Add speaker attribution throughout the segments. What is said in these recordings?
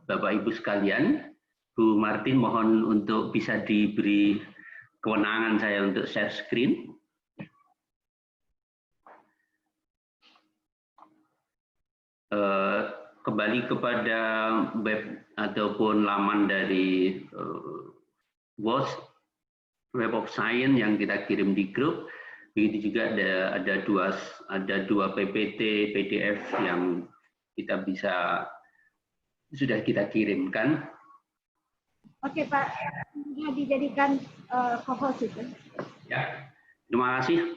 Speaker 1: Bapak Ibu sekalian, Bu Martin mohon untuk bisa diberi kewenangan saya untuk share screen. Kembali kepada web ataupun laman dari WOS, Web of Science yang kita kirim di grup. Begitu juga ada dua PPT PDF yang kita sudah kita kirimkan.
Speaker 2: Oke Pak, sudah dijadikan co-host itu.
Speaker 1: Ya, terima kasih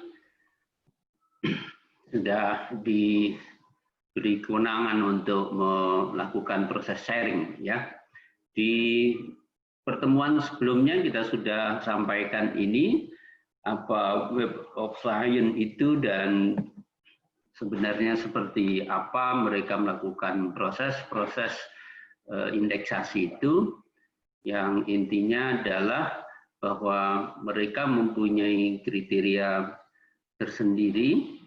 Speaker 1: sudah diberi kewenangan untuk melakukan proses sharing ya. Di pertemuan sebelumnya kita sudah sampaikan ini apa Web of Science itu dan sebenarnya seperti apa mereka melakukan proses-proses indeksasi itu, yang intinya adalah bahwa mereka mempunyai kriteria tersendiri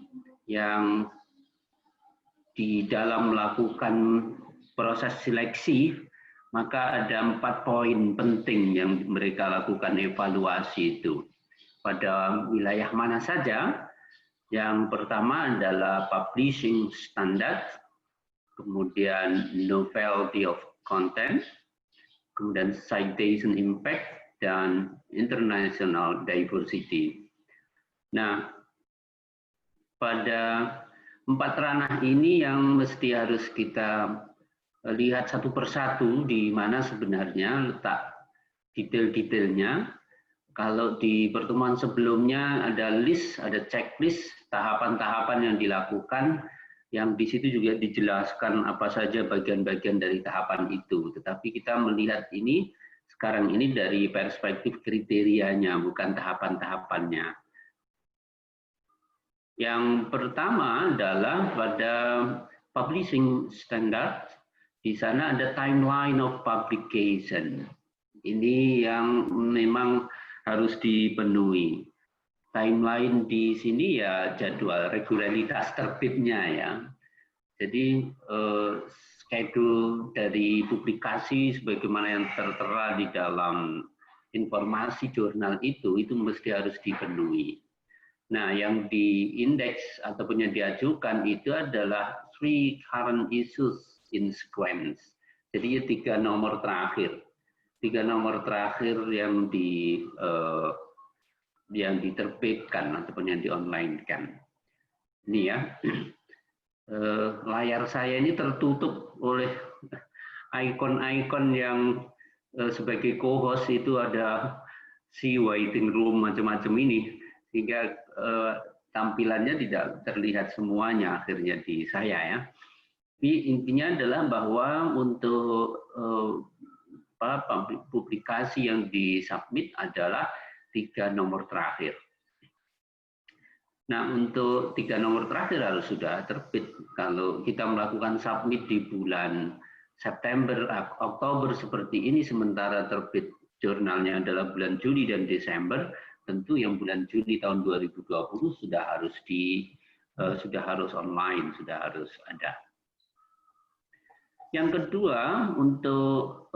Speaker 1: yang di dalam melakukan proses seleksi, maka ada 4 poin penting yang mereka lakukan evaluasi itu. Pada wilayah mana saja? Yang pertama adalah publishing standard, kemudian novelty of content, kemudian citation impact, dan international diversity. Nah, pada 4 ranah ini yang mesti harus kita lihat satu persatu di mana sebenarnya letak detail-detailnya. Kalau di pertemuan sebelumnya ada list, ada checklist, tahapan-tahapan yang dilakukan, yang di situ juga dijelaskan apa saja bagian-bagian dari tahapan itu. Tetapi kita melihat ini sekarang ini dari perspektif kriterianya, bukan tahapan-tahapannya. Yang pertama adalah pada publishing standard, di sana ada timeline of publication. Ini yang memang harus dipenuhi. Timeline di sini ya jadwal regularitas terbitnya ya. Jadi schedule dari publikasi sebagaimana yang tertera di dalam informasi jurnal itu mesti harus dipenuhi. Nah, yang diindeks ataupun yang diajukan itu adalah 3 current issues in sequence. Jadi 3 nomor terakhir. 3 nomor terakhir yang diterbitkan ataupun yang di-online-kan. Ini ya, layar saya ini tertutup oleh ikon-ikon yang sebagai co-host itu ada si waiting room macam-macam ini, sehingga tampilannya tidak terlihat semuanya akhirnya di saya ya. Tapi intinya adalah bahwa untuk publikasi yang disubmit adalah 3 nomor terakhir. Nah, untuk 3 nomor terakhir harus sudah terbit. Kalau kita melakukan submit di bulan September, Oktober seperti ini, sementara terbit jurnalnya adalah bulan Juli dan Desember, tentu yang bulan Juli tahun 2020 sudah harus online, sudah harus ada. Yang kedua, untuk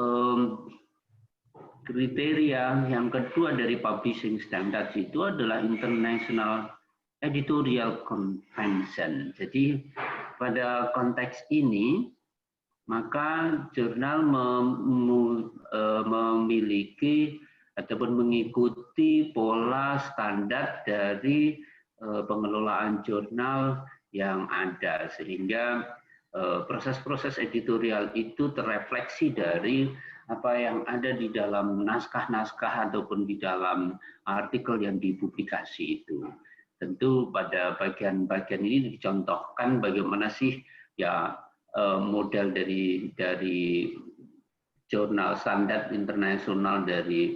Speaker 1: kriteria yang kedua dari publishing standards itu adalah International Editorial Convention. Jadi pada konteks ini, maka jurnal memiliki ataupun mengikuti pola standar dari pengelolaan jurnal yang ada, sehingga proses-proses editorial itu terrefleksi dari apa yang ada di dalam naskah-naskah ataupun di dalam artikel yang dipublikasi itu. Tentu pada bagian-bagian ini dicontohkan bagaimana sih ya model dari jurnal standar internasional, dari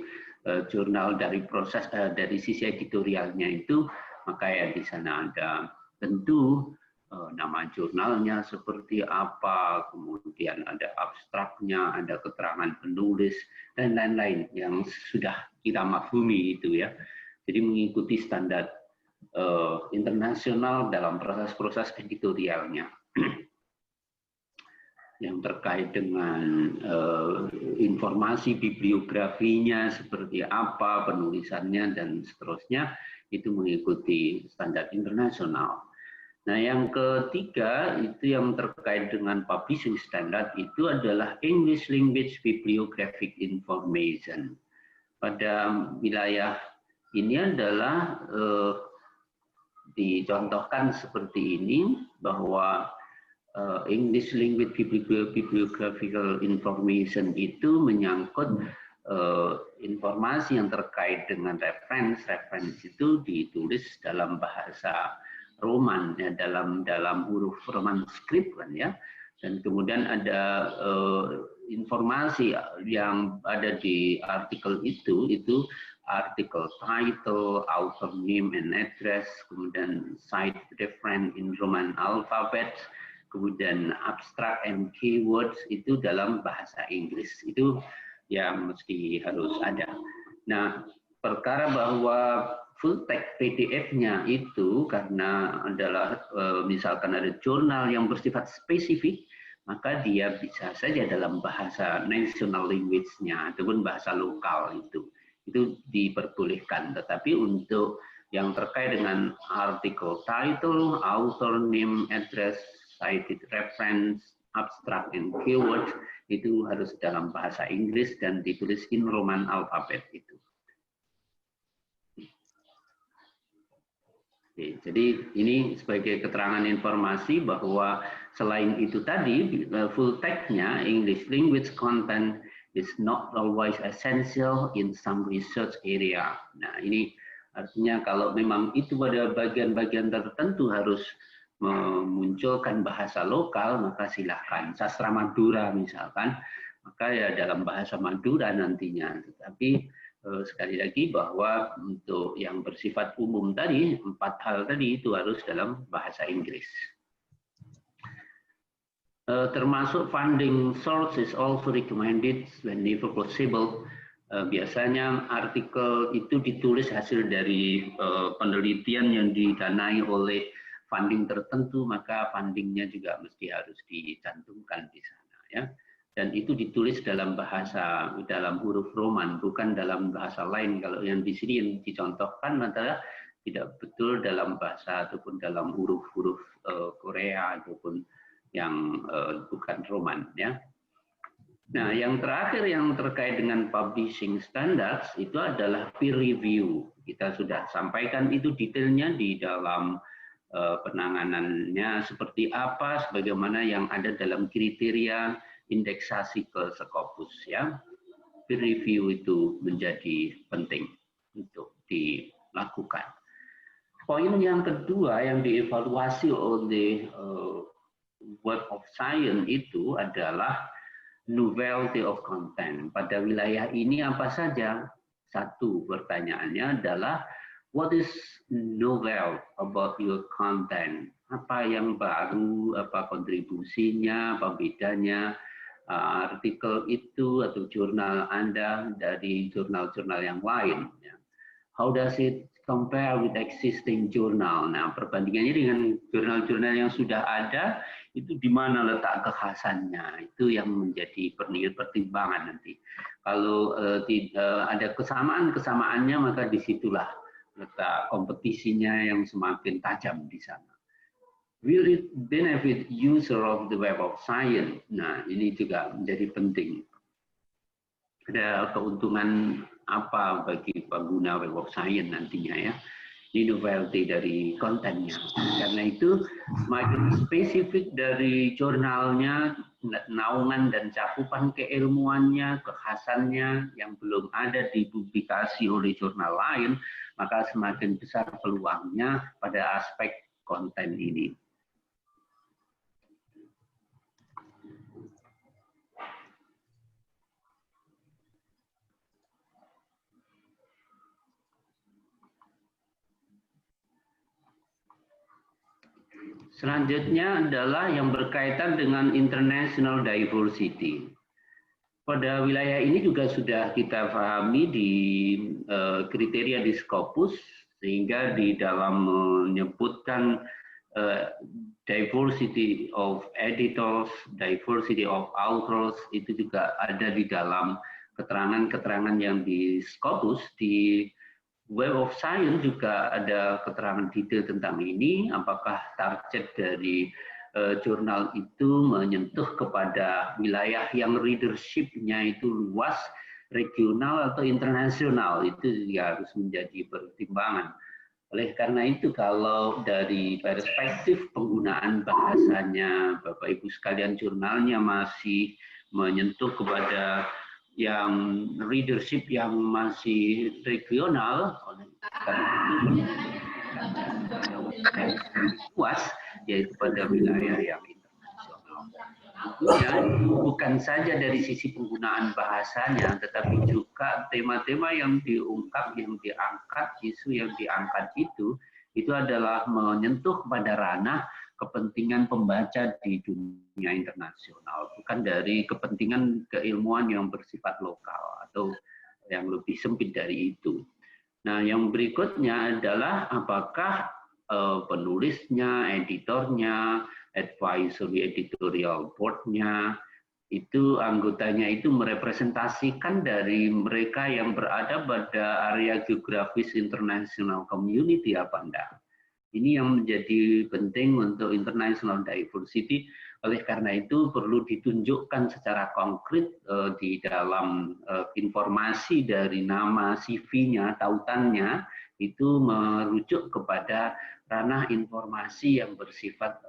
Speaker 1: jurnal, dari proses dari sisi editorialnya itu, maka ya di sana ada tentu nama jurnalnya seperti apa, kemudian ada abstraknya, ada keterangan penulis, dan lain-lain yang sudah kita maklumi itu ya. Jadi mengikuti standar internasional dalam proses-proses editorialnya. yang terkait dengan informasi bibliografinya seperti apa, penulisannya dan seterusnya, itu mengikuti standar internasional. Nah, yang ketiga itu yang terkait dengan publishing standard itu adalah English Language Bibliographic Information. Pada wilayah ini adalah dicontohkan seperti ini, bahwa English Language Bibliographical Information itu menyangkut informasi yang terkait dengan reference itu ditulis dalam bahasa Roman, ya, dalam huruf Roman script kan ya, dan kemudian ada informasi yang ada di artikel itu artikel title, author name and address, kemudian cite reference in Roman alphabet, kemudian abstract and keywords itu dalam bahasa Inggris, itu yang mesti harus ada. Nah, perkara bahwa full text PDF-nya itu karena adalah misalkan ada jurnal yang bersifat spesifik, maka dia bisa saja dalam bahasa national language-nya ataupun bahasa lokal itu diperbolehkan. Tetapi untuk yang terkait dengan artikel title, author name, address, cited reference, abstract and keyword itu harus dalam bahasa Inggris dan ditulis in Roman alphabet itu. Oke, jadi ini sebagai keterangan informasi bahwa selain itu tadi full text-nya English language content is not always essential in some research area. Nah, ini artinya kalau memang itu pada bagian-bagian tertentu harus memunculkan bahasa lokal, maka silahkan. Sastra Madura misalkan, maka ya dalam bahasa Madura nantinya. Tetapi sekali lagi bahwa untuk yang bersifat umum tadi, 4 hal tadi itu harus dalam bahasa Inggris. Termasuk funding source is also recommended whenever possible. Biasanya artikel itu ditulis hasil dari penelitian yang didanai oleh funding tertentu, maka fundingnya juga mesti harus dicantumkan di sana, ya. Dan itu ditulis dalam huruf Roman, bukan dalam bahasa lain. Kalau yang di sini yang dicontohkan adalah tidak betul dalam bahasa ataupun dalam huruf-huruf Korea ataupun yang bukan Roman, ya. Nah, yang terakhir yang terkait dengan publishing standards itu adalah peer review. Kita sudah sampaikan itu detailnya di dalam penanganannya seperti apa, sebagaimana yang ada dalam kriteria indeksasi ke Scopus, ya. Peer review itu menjadi penting untuk dilakukan. Poin yang kedua yang dievaluasi oleh Web of Science itu adalah novelty of content. Pada wilayah ini apa saja? Satu, pertanyaannya adalah what is novel about your content? Apa yang baru, apa kontribusinya, apa bedanya artikel itu atau jurnal Anda dari jurnal-jurnal yang lain? How does it compare with existing journal? Nah, perbandingannya dengan jurnal-jurnal yang sudah ada, itu di mana letak kekhasannya? Itu yang menjadi pertimbangan nanti. Kalau ada kesamaan-kesamaannya, maka disitulah letak kompetisinya yang semakin tajam di sana. Will it benefit user of the Web of Science? Nah, ini juga menjadi penting. Ada keuntungan apa bagi pengguna Web of Science nantinya, ya? Ini novelty dari kontennya. Karena itu semakin spesifik dari jurnalnya, naungan dan cakupan keilmuannya, kekhasannya yang belum ada dipublikasi oleh jurnal lain, maka semakin besar peluangnya pada aspek konten ini. Selanjutnya adalah yang berkaitan dengan international diversity. Pada wilayah ini juga sudah kita pahami di kriteria di Scopus, sehingga di dalam menyebutkan diversity of editors, diversity of authors itu juga ada di dalam keterangan-keterangan yang di Scopus. Di Web of Science juga ada keterangan detail tentang ini, apakah target dari jurnal itu menyentuh kepada wilayah yang readership-nya itu luas, regional atau internasional, itu ya harus menjadi pertimbangan. Oleh karena itu, kalau dari perspektif penggunaan bahasanya, Bapak Ibu sekalian, jurnalnya masih menyentuh kepada yang readership yang masih regional, oleh karena luas, yaitu pada wilayah yang internasional. Tentunya bukan saja dari sisi penggunaan bahasanya, tetapi juga tema-tema yang diungkap, yang diangkat, isu yang diangkat itu adalah menyentuh pada ranah kepentingan pembaca di dunia internasional, bukan dari kepentingan keilmuan yang bersifat lokal atau yang lebih sempit dari itu. Nah, yang berikutnya adalah apakah penulisnya, editornya, advisory editorial board-nya, itu anggotanya itu merepresentasikan dari mereka yang berada pada area geografis international community apa enggak. Ini yang menjadi penting untuk international diversity. Oleh karena itu perlu ditunjukkan secara konkret di dalam informasi dari nama CV-nya, tautannya, itu merujuk kepada ranah informasi yang bersifat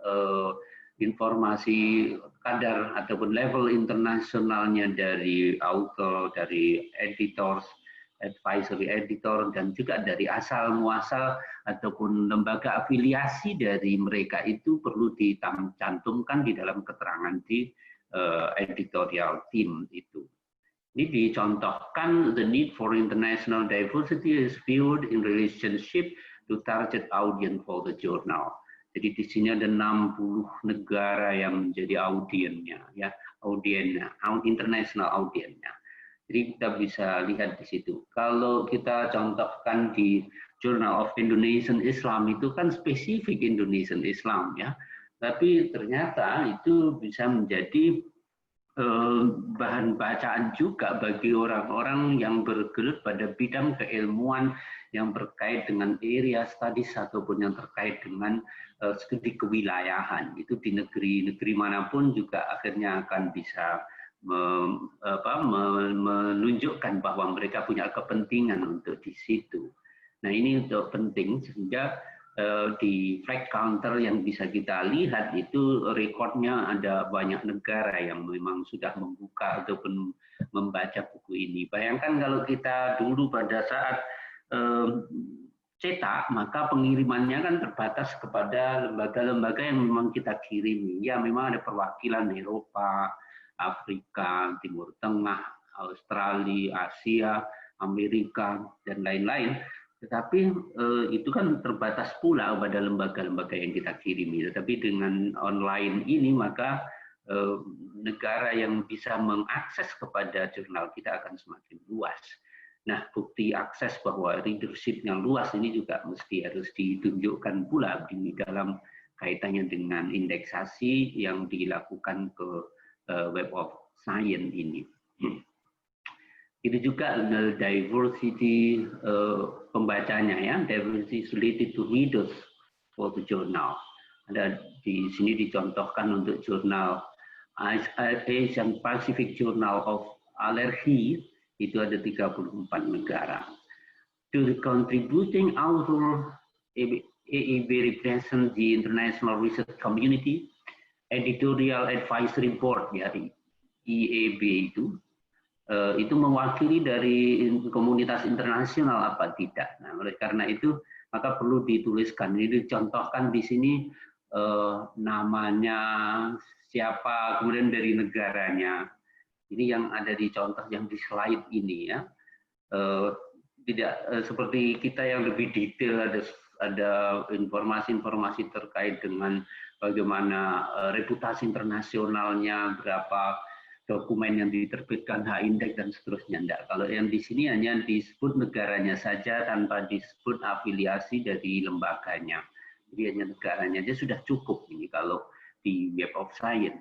Speaker 1: informasi kadar ataupun level internasionalnya dari author, dari editors, advisory editor, dan juga dari asal muasal ataupun lembaga afiliasi dari mereka itu perlu dicantumkan di dalam keterangan di editorial team itu. Ini dicontohkan, the need for international diversity is viewed in relationship to target audience for the journal. Jadi di sini ada 60 negara yang menjadi audiennya, ya, audiennya, international audiennya. Jadi kita bisa lihat di situ. Kalau kita contohkan di Journal of Indonesian Islam itu kan spesifik Indonesian Islam, ya. Tapi ternyata itu bisa menjadi bahan bacaan juga bagi orang-orang yang bergelut pada bidang keilmuan yang terkait dengan area studies ataupun yang terkait dengan studi kewilayahan. Itu di negeri-negeri manapun juga akhirnya akan bisa menunjukkan bahwa mereka punya kepentingan untuk di situ. Nah, ini untuk penting sehingga di flag counter yang bisa kita lihat itu rekodnya ada banyak negara yang memang sudah membuka ataupun membaca buku ini. Bayangkan kalau kita dulu pada saat cetak, maka pengirimannya kan terbatas kepada lembaga-lembaga yang memang kita kirimi. Ya, memang ada perwakilan Eropa, Afrika, Timur Tengah, Australia, Asia, Amerika, dan lain-lain. Tetapi itu kan terbatas pula pada lembaga-lembaga yang kita kirimi. Tetapi dengan online ini maka negara yang bisa mengakses kepada jurnal kita akan semakin luas. Nah, bukti akses bahwa readership yang luas ini juga mesti harus ditunjukkan pula di dalam kaitannya dengan indeksasi yang dilakukan ke Web of Science ini. Itu juga diversity pembacanya, ya, diversity related to readers for the journal. Ada di sini dicontohkan untuk jurnal Asian Pacific Journal of Allergy itu ada 34 negara. To the contributing author, AEB represent the international research community, editorial advisory board, ya, IEB itu mewakili dari komunitas internasional apa tidak. Nah, oleh karena itu maka perlu dituliskan. Ini dicontohkan di sini namanya siapa, kemudian dari negaranya. Ini yang ada di contoh yang di slide ini, ya. Tidak seperti kita yang lebih detail, ada informasi-informasi terkait dengan bagaimana reputasi internasionalnya, berapa dokumen yang diterbitkan, H-index dan seterusnya. Enggak. Kalau yang di sini hanya disebut negaranya saja tanpa disebut afiliasi dari lembaganya. Jadi hanya negaranya aja sudah cukup ini kalau di Web of Science.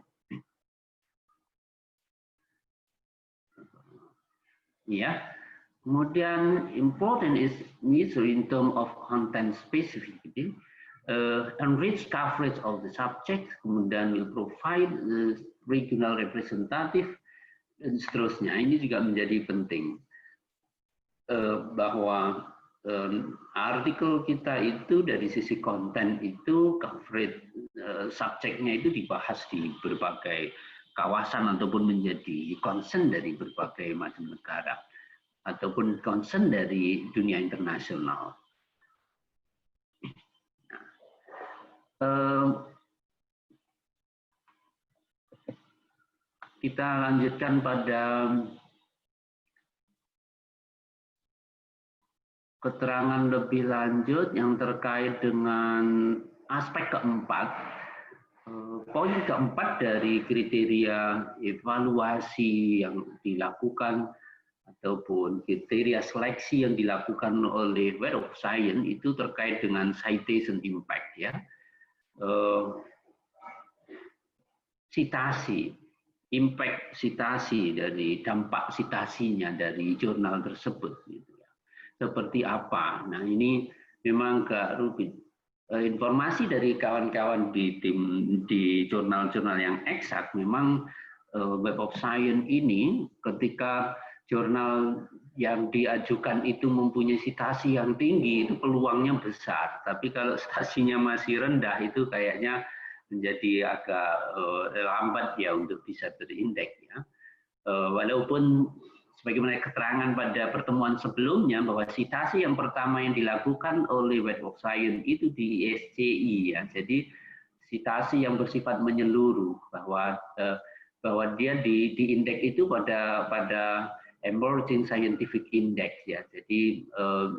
Speaker 1: Ya, kemudian important is in terms of content specificity, enrich coverage of the subject, kemudian will provide regional representative, dan seterusnya. Ini juga menjadi penting bahwa artikel kita itu dari sisi konten itu coverage subjeknya itu dibahas di berbagai kawasan ataupun menjadi concern dari berbagai macam negara ataupun concern dari dunia internasional. Kita lanjutkan pada keterangan lebih lanjut yang terkait dengan aspek keempat. Poin keempat dari kriteria evaluasi yang dilakukan ataupun kriteria seleksi yang dilakukan oleh Web of Science itu terkait dengan citation impact, ya. Citasi, impact citasi dari dampak citasinya dari jurnal tersebut, gitu ya. Seperti apa? Nah, ini memang agak rumit. Informasi dari kawan-kawan di jurnal-jurnal yang eksak, memang Web of Science ini ketika jurnal yang diajukan itu mempunyai citasi yang tinggi, itu peluangnya besar. Tapi kalau citasinya masih rendah, itu kayaknya menjadi agak lambat ya untuk bisa terindeks, ya. Walaupun sebagaimana keterangan pada pertemuan sebelumnya bahwa citasi yang pertama yang dilakukan oleh Web of Science itu di ISCI, ya. Jadi citasi yang bersifat menyeluruh bahwa dia di indeks itu pada Emerging Scientific Index, ya. Jadi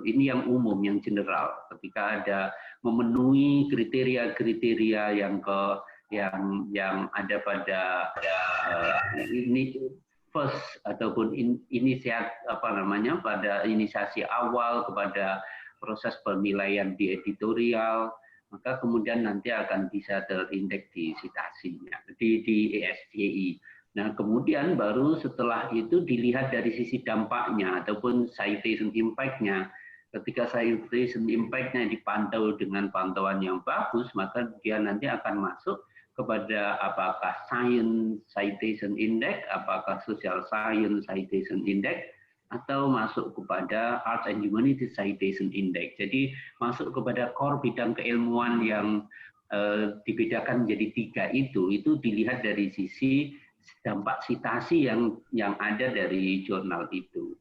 Speaker 1: ini yang umum, yang general. Ketika ada memenuhi kriteria-kriteria yang ada pada ini first ataupun pada inisiasi awal kepada proses penilaian di editorial, maka kemudian nanti akan bisa terindeks di citasinya di ESCI. Nah, kemudian baru setelah itu dilihat dari sisi dampaknya ataupun citation impact-nya. Ketika citation impact-nya dipantau dengan pantauan yang bagus, maka dia nanti akan masuk kepada apakah Science Citation Index, apakah Social Science Citation Index, atau masuk kepada Arts and Humanities Citation Index. Jadi masuk kepada core bidang keilmuan yang dibedakan menjadi 3 itu dilihat dari sisi dampak citasi yang ada dari jurnal itu.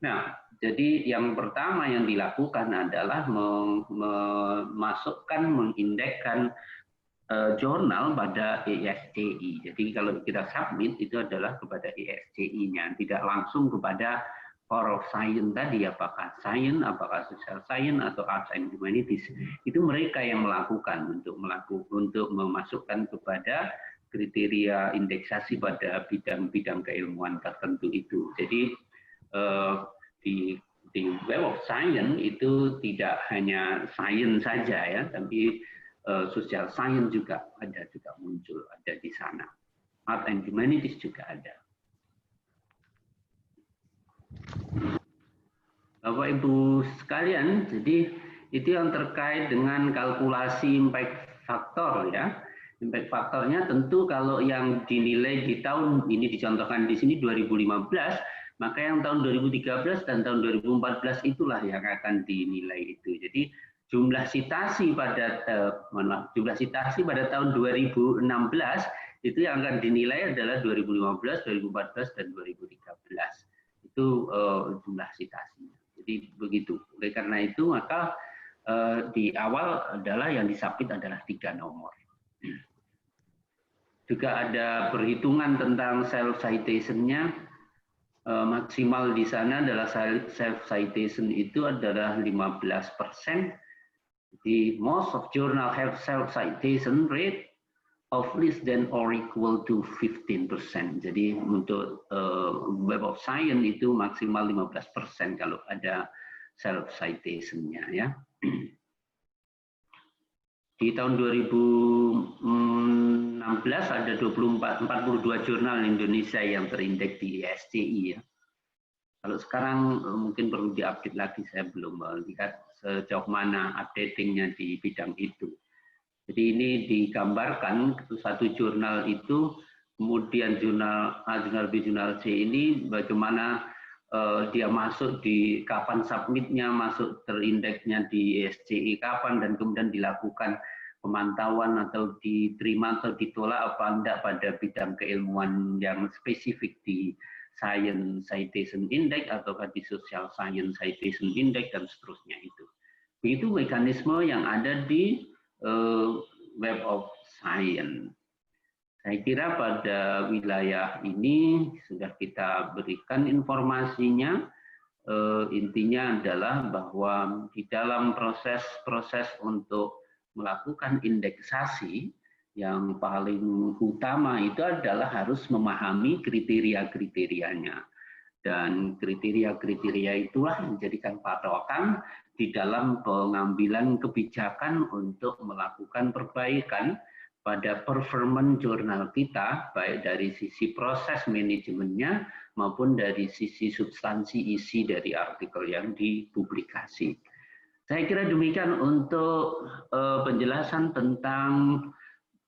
Speaker 1: Nah, jadi yang pertama yang dilakukan adalah mengindekkan jurnal pada ESCI. Jadi kalau kita submit itu adalah kepada ESCI-nya, tidak langsung kepada core of science tadi, apakah science, apakah social science atau arts and humanities. Itu mereka yang melakukan untuk memasukkan kepada kriteria indeksasi pada bidang-bidang keilmuan tertentu itu. Jadi di Web of Science itu tidak hanya science saja, ya, tapi social science juga muncul ada di sana. Art and humanities juga ada. Bapak Ibu sekalian, jadi itu yang terkait dengan kalkulasi impact factor, ya. Impact faktornya tentu kalau yang dinilai di tahun ini dicontohkan di sini 2015, maka yang tahun 2013 dan tahun 2014 itulah yang akan dinilai itu. Jadi jumlah citasi pada tahun 2016 itu yang akan dinilai adalah 2015, 2014 dan 2013. Itu jumlah citasinya. Jadi begitu. Oleh karena itu maka di awal adalah yang disubmit adalah 3 nomor. Juga ada perhitungan tentang self citation-nya. Maksimal di sana adalah self citation itu adalah 15%. The most of journal have self-citation rate of less than or equal to 15%. Jadi untuk Web of Science itu maksimal 15% kalau ada self-citation-nya, ya. Di tahun 2016 ada 42 jurnal Indonesia yang terindeks di ISCI ya. Kalau sekarang mungkin perlu diupdate lagi, saya belum melihat sejauh mana updatingnya di bidang itu. Jadi ini digambarkan satu jurnal itu, kemudian jurnal A, jurnal B, jurnal C ini bagaimana dia masuk di kapan submitnya, masuk terindeksnya di ISCI kapan, dan kemudian dilakukan pemantauan atau diterima atau ditolak apa enggak pada bidang keilmuan yang spesifik di Science Citation Index atau di Social Science Citation Index dan seterusnya itu. Begitu mekanisme yang ada di Web of Science. Saya kira pada wilayah ini sudah kita berikan informasinya. Intinya adalah bahwa di dalam proses untuk melakukan indeksasi, yang paling utama itu adalah harus memahami kriteria-kriterianya. Dan kriteria-kriteria itulah yang menjadikan patokan di dalam pengambilan kebijakan untuk melakukan perbaikan pada performance jurnal kita, baik dari sisi proses manajemennya maupun dari sisi substansi isi dari artikel yang dipublikasi. Saya kira demikian untuk penjelasan tentang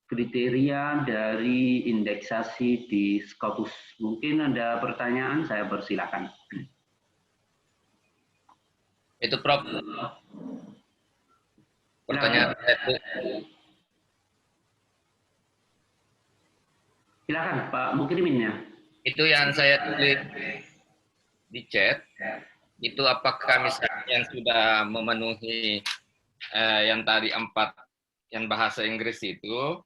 Speaker 1: kriteria dari indeksasi di Scopus. Mungkin ada pertanyaan, saya persilakan.
Speaker 3: Itu Prof. Pertanyaan itu.
Speaker 1: Silakan Pak Mukrimin ya.
Speaker 3: Itu yang saya tulis di chat, itu apakah misalnya yang sudah memenuhi yang tadi 4 yang bahasa Inggris itu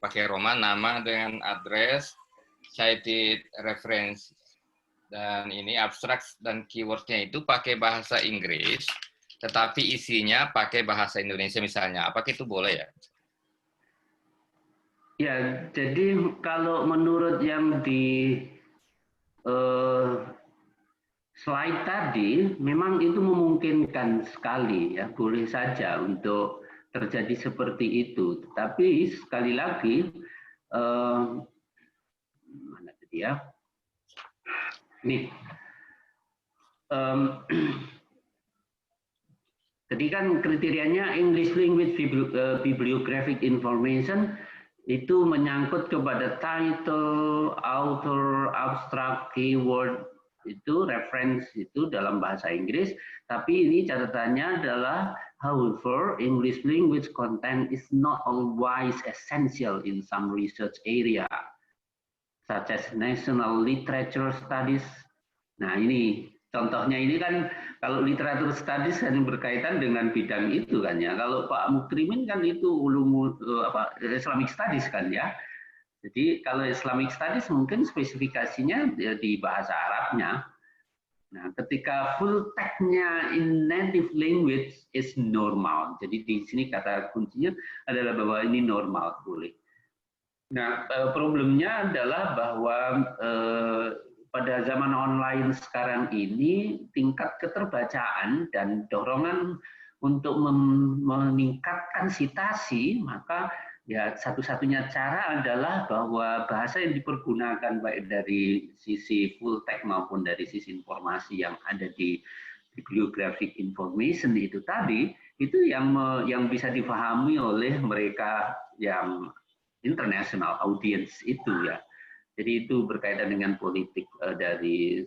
Speaker 3: pakai Roma, nama dengan address, cited reference, dan ini abstract dan keywordnya itu pakai bahasa Inggris, tetapi isinya pakai bahasa Indonesia misalnya. Apakah itu boleh ya?
Speaker 1: Ya, jadi kalau menurut yang di slide tadi, memang itu memungkinkan sekali ya, boleh saja untuk terjadi seperti itu. Tetapi sekali lagi, mana tadi ya? Nih, tadi kan kriterianya English Language Bibliographic Information itu menyangkut kepada title, author, abstract, keyword, itu reference itu dalam bahasa Inggris. Tapi ini catatannya adalah, however, English language content is not always essential in some research area, such as national literature studies. Nah ini contohnya, ini kan kalau literatur studies kan berkaitan dengan bidang itu kan ya. Kalau Pak Mukrimin kan itu Islamic studies kan ya. Jadi kalau Islamic studies mungkin spesifikasinya di bahasa Arabnya. Nah, ketika full text-nya in native language is normal. Jadi di sini kata kuncinya adalah bahwa ini normal, boleh. Nah, problemnya adalah bahwa pada zaman online sekarang ini tingkat keterbacaan dan dorongan untuk meningkatkan sitasi, maka ya satu-satunya cara adalah bahwa bahasa yang dipergunakan baik dari sisi full text maupun dari sisi informasi yang ada di bibliographic information itu tadi, itu yang bisa dipahami oleh mereka yang international audience itu ya. Jadi itu berkaitan dengan politik dari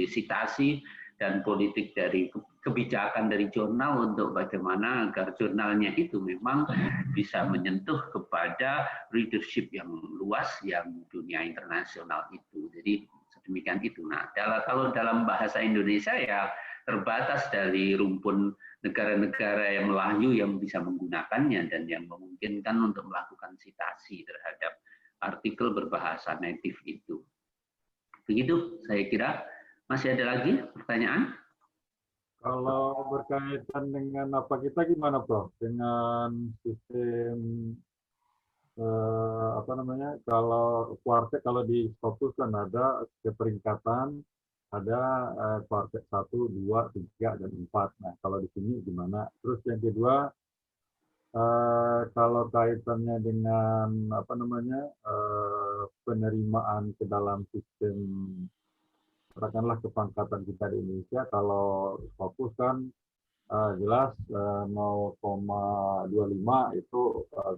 Speaker 1: sitasi dan politik dari kebijakan dari jurnal untuk bagaimana agar jurnalnya itu memang bisa menyentuh kepada readership yang luas yang dunia internasional itu. Jadi sedemikian itu. Nah, kalau dalam bahasa Indonesia ya terbatas dari rumpun negara-negara yang Melayu yang bisa menggunakannya dan yang memungkinkan untuk melakukan sitasi terhadap artikel berbahasa native itu. Begitu saya kira. Masih ada lagi pertanyaan?
Speaker 4: Kalau berkaitan dengan apa kita gimana, Prof? Dengan sistem kalau kuartet, kalau di Scopus kan ada keperingkatan, ada kuartet 1, 2, 3, dan 4. Nah, kalau di sini gimana? Terus yang kedua, kalau kaitannya dengan apa namanya penerimaan ke dalam sistem katakanlah kepangkatan kita di Indonesia, kalau fokus kan jelas 0,25 itu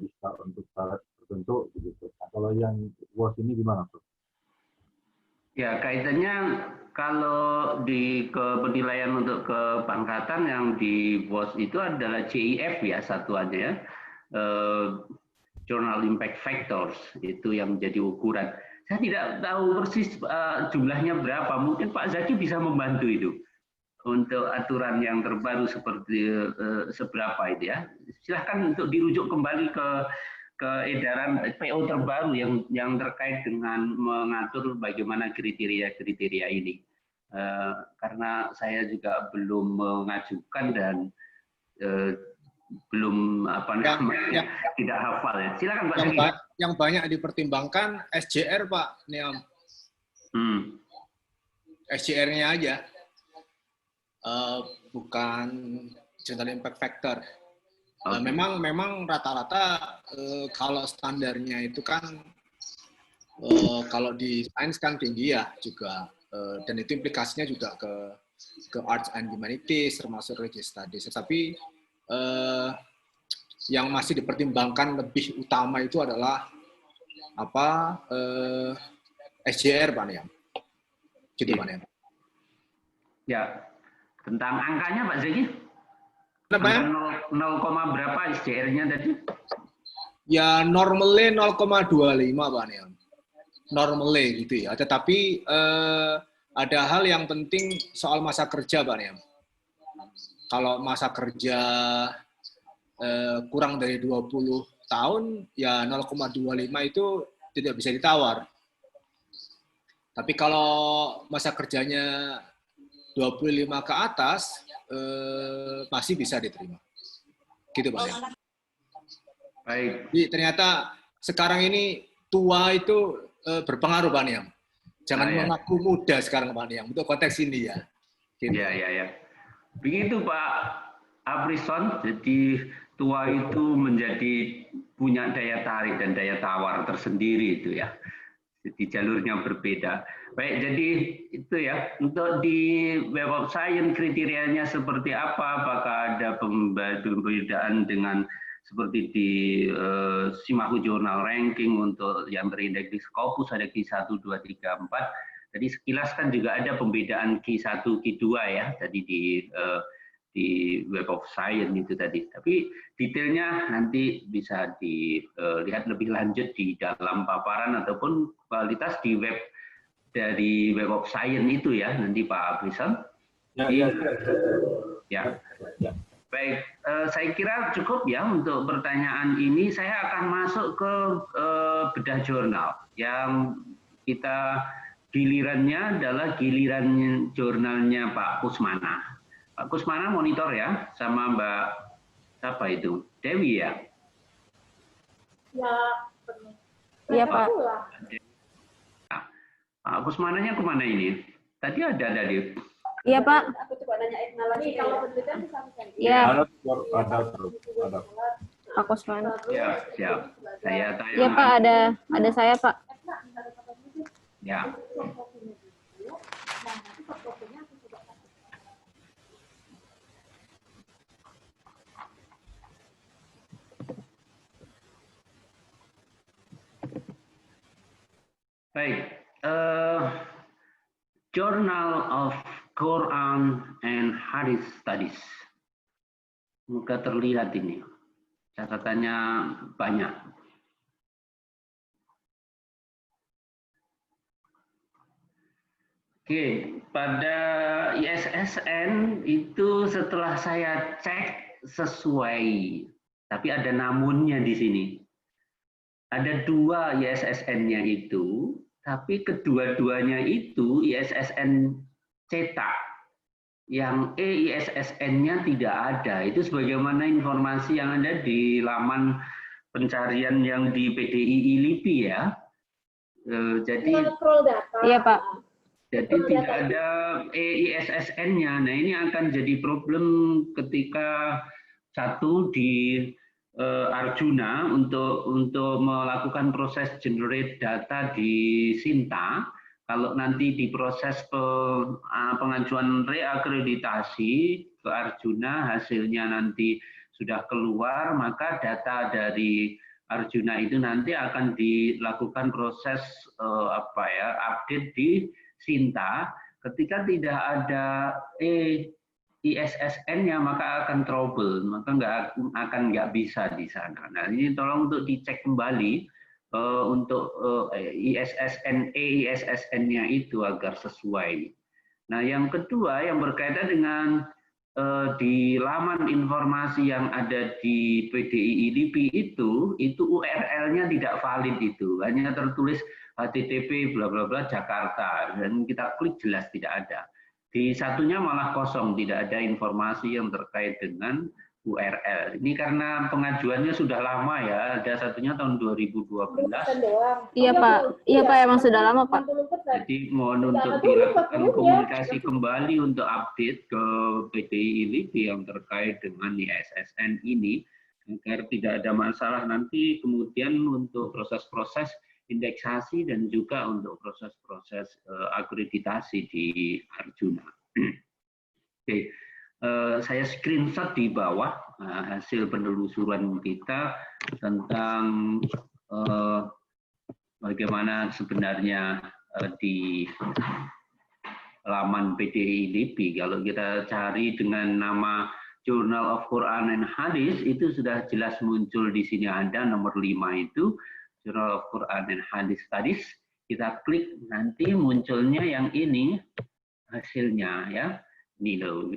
Speaker 4: bisa untuk syarat tertentu begitu. Nah, kalau yang WOS ini gimana, Prof?
Speaker 1: Ya, kaitannya kalau di penilaian untuk kepangkatan yang di WOS itu adalah CIF ya satuannya ya. Journal Impact Factors itu yang jadi ukuran. Saya tidak tahu persis jumlahnya berapa. Mungkin Pak Zaki bisa membantu itu untuk aturan yang terbaru seperti seberapa itu ya. Silahkan untuk dirujuk kembali ke edaran PO terbaru yang terkait dengan mengatur bagaimana kriteria-kriteria ini. Karena saya juga belum mengajukan dan belum apa namanya tidak hafal ya. Silakan Pak Zaki.
Speaker 5: Yang banyak dipertimbangkan SJR Pak Niam. SJR-nya aja, bukan Journal Impact Factor. Memang rata-rata kalau standarnya itu kan kalau di sains kan tinggi ya juga, dan itu implikasinya juga ke Arts and Humanities termasuk Religious Studies. Tetapi yang masih dipertimbangkan lebih utama itu adalah apa SJR Pak Niam. Gitu Pak Niam.
Speaker 1: Ya, tentang angkanya Pak Zaki. 0, berapa SJR-nya tadi?
Speaker 5: Ya normally 0,25 Pak Niam. Normally gitu ya. Tetapi ada hal yang penting soal masa kerja Pak Niam. Kalau masa kerja kurang dari 20 tahun, ya 0,25 itu tidak bisa ditawar. Tapi kalau masa kerjanya 25 ke atas, masih bisa diterima. Gitu Pak Niam.
Speaker 1: Baik.
Speaker 5: Jadi ternyata sekarang ini tua itu berpengaruh Pak Niam. Jangan mengaku muda sekarang Pak Niam, untuk konteks ini ya. Gitu.
Speaker 1: Ya. Begitu Pak Aprison, jadi tua itu menjadi punya daya tarik dan daya tawar tersendiri itu ya. Jadi jalurnya berbeda. Baik, jadi itu ya. Untuk di Web of Science kriterianya seperti apa? Apakah ada pembedaan dengan seperti di Simahu Journal Ranking untuk yang terindeks di Scopus ada Q1, 2, 3, 4. Jadi sekilas kan juga ada pembedaan Q1, Q2 ya. Tadi di Web of Science itu tadi. Tapi detailnya nanti bisa dilihat lebih lanjut di dalam paparan ataupun kualitas di web dari Web of Science itu ya, nanti Pak Aprison. Ya. Baik, saya kira cukup ya untuk pertanyaan ini. Saya akan masuk ke bedah jurnal yang kita gilirannya adalah giliran jurnalnya Pak Kusmana. Pak Kusmana monitor ya, sama Mbak siapa itu? Dewi ya?
Speaker 2: Ya,
Speaker 6: iya Pak.
Speaker 1: Pak Kusmananya kemana ini? Tadi ada tadi.
Speaker 6: Iya Pak.
Speaker 2: aku coba nanya Edna lagi. Kalau penelitian bisa
Speaker 6: Iya.
Speaker 4: Ada.
Speaker 6: Pak Kusmana.
Speaker 1: Siap. Saya tanya.
Speaker 6: Iya Pak, ada saya Pak.
Speaker 1: Ya. Baik, Journal of Quran and Hadith Studies. Muka terlihat ini, catatannya banyak. Oke, pada ISSN itu setelah saya cek sesuai, tapi ada namunnya di sini. Ada 2 ISSN-nya itu, tapi kedua-duanya itu ISSN cetak. Yang ISSN-nya tidak ada. Itu sebagaimana informasi yang ada di laman pencarian yang di PDII LIPI ya. Jadi
Speaker 6: Iya Pak.
Speaker 1: Jadi tidak ada ISSN-nya. Nah ini akan jadi problem ketika satu di Arjuna untuk melakukan proses generate data di Sinta. Kalau nanti diproses pengajuan reakreditasi ke Arjuna, hasilnya nanti sudah keluar, maka data dari Arjuna itu nanti akan dilakukan proses update di Sinta. Ketika tidak ada ISSN-nya maka akan trouble, maka nggak bisa di sana. Nah ini tolong untuk dicek kembali untuk ISSN-nya itu agar sesuai. Nah yang kedua yang berkaitan dengan di laman informasi yang ada di PDI LIPI itu URL-nya tidak valid, itu hanya tertulis HTTP bla bla bla Jakarta, dan kita klik jelas tidak ada. Di satunya malah kosong, tidak ada informasi yang terkait dengan URL. Ini karena pengajuannya sudah lama ya, ada satunya tahun 2012.
Speaker 6: Iya Pak, emang sudah lama Pak.
Speaker 1: Jadi mohon untuk dilakukan komunikasi kembali untuk update ke PDI LIPI yang terkait dengan ISSN ini, agar tidak ada masalah nanti kemudian untuk proses-proses indeksasi dan juga untuk proses-proses akreditasi di Arjuna. Oke, saya screenshot di bawah hasil penelusuran kita tentang bagaimana sebenarnya di laman PDI LIPI. Kalau kita cari dengan nama Journal of Quran and Hadith, itu sudah jelas muncul di sini, ada nomor 5 itu. Journal of Quran and Hadith Studies, kita klik nanti munculnya yang ini hasilnya ya. Ini loh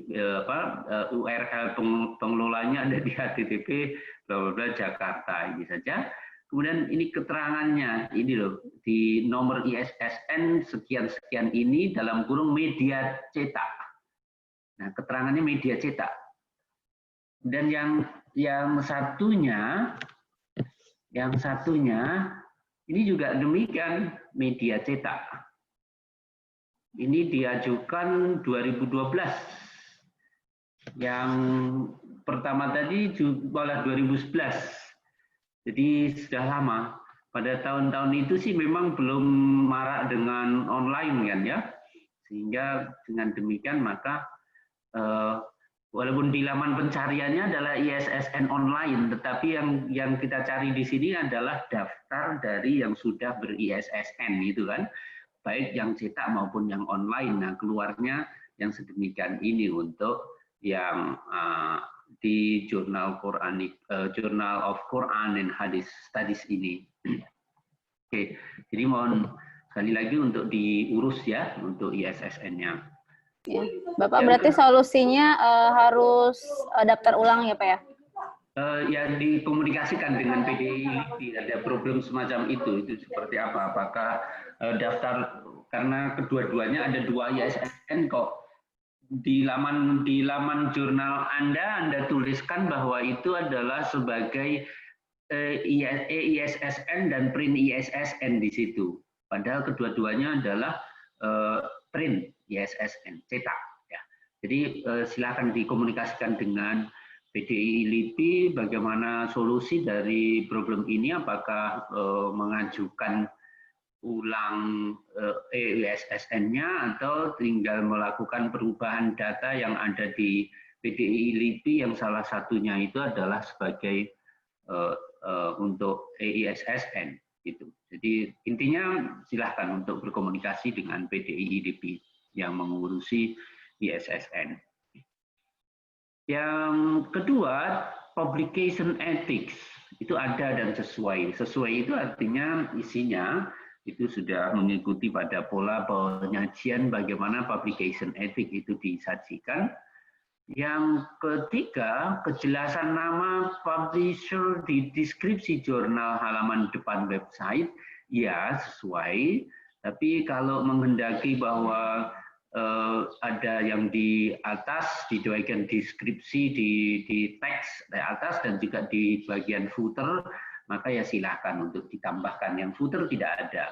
Speaker 1: URL pengelolanya ada di HTTP bla bla bla Jakarta, ini saja. Kemudian ini keterangannya, ini loh di nomor ISSN sekian sekian ini dalam kurung media cetak. Nah, keterangannya media cetak. Dan yang satunya ini juga demikian, media cetak. Ini diajukan 2012. Yang pertama tadi malah 2011. Jadi sudah lama. Pada tahun-tahun itu sih memang belum marak dengan online kan ya. Sehingga dengan demikian maka walaupun di laman pencariannya adalah ISSN online, tetapi yang kita cari di sini adalah daftar dari yang sudah ber-ISSN gitu kan, baik yang cetak maupun yang online. Nah, keluarnya yang sedemikian ini untuk yang di Journal of Quran and Hadith Studies ini. Oke, jadi mohon sekali lagi untuk diurus ya untuk ISSN-nya.
Speaker 6: Ya. Bapak berarti solusinya harus daftar ulang ya Pak ya?
Speaker 1: Yang dikomunikasikan dengan PDI LIPI, ada problem semacam itu seperti apa? Apakah daftar, karena kedua-duanya ada 2 ISSN kok. Di laman jurnal Anda tuliskan bahwa itu adalah sebagai ISSN dan print ISSN di situ. Padahal kedua-duanya adalah print ISSN, cetak. Ya. Jadi silakan dikomunikasikan dengan PDI LIPI bagaimana solusi dari problem ini, apakah mengajukan ulang ISSN-nya atau tinggal melakukan perubahan data yang ada di PDI LIPI yang salah satunya itu adalah sebagai untuk ISSN gitu. Jadi intinya silahkan untuk berkomunikasi dengan PDI LIPI yang mengurusi ISSN. Yang kedua, publication ethics itu ada dan sesuai. Sesuai itu artinya isinya itu sudah mengikuti pada pola penyajian bagaimana publication ethics itu disajikan. Yang ketiga, kejelasan nama publisher di deskripsi jurnal halaman depan website, ya sesuai. Tapi kalau menghendaki bahwa ada yang di atas, di bagian deskripsi, di teks di atas dan juga di bagian footer, maka ya silakan untuk ditambahkan. Yang footer tidak ada.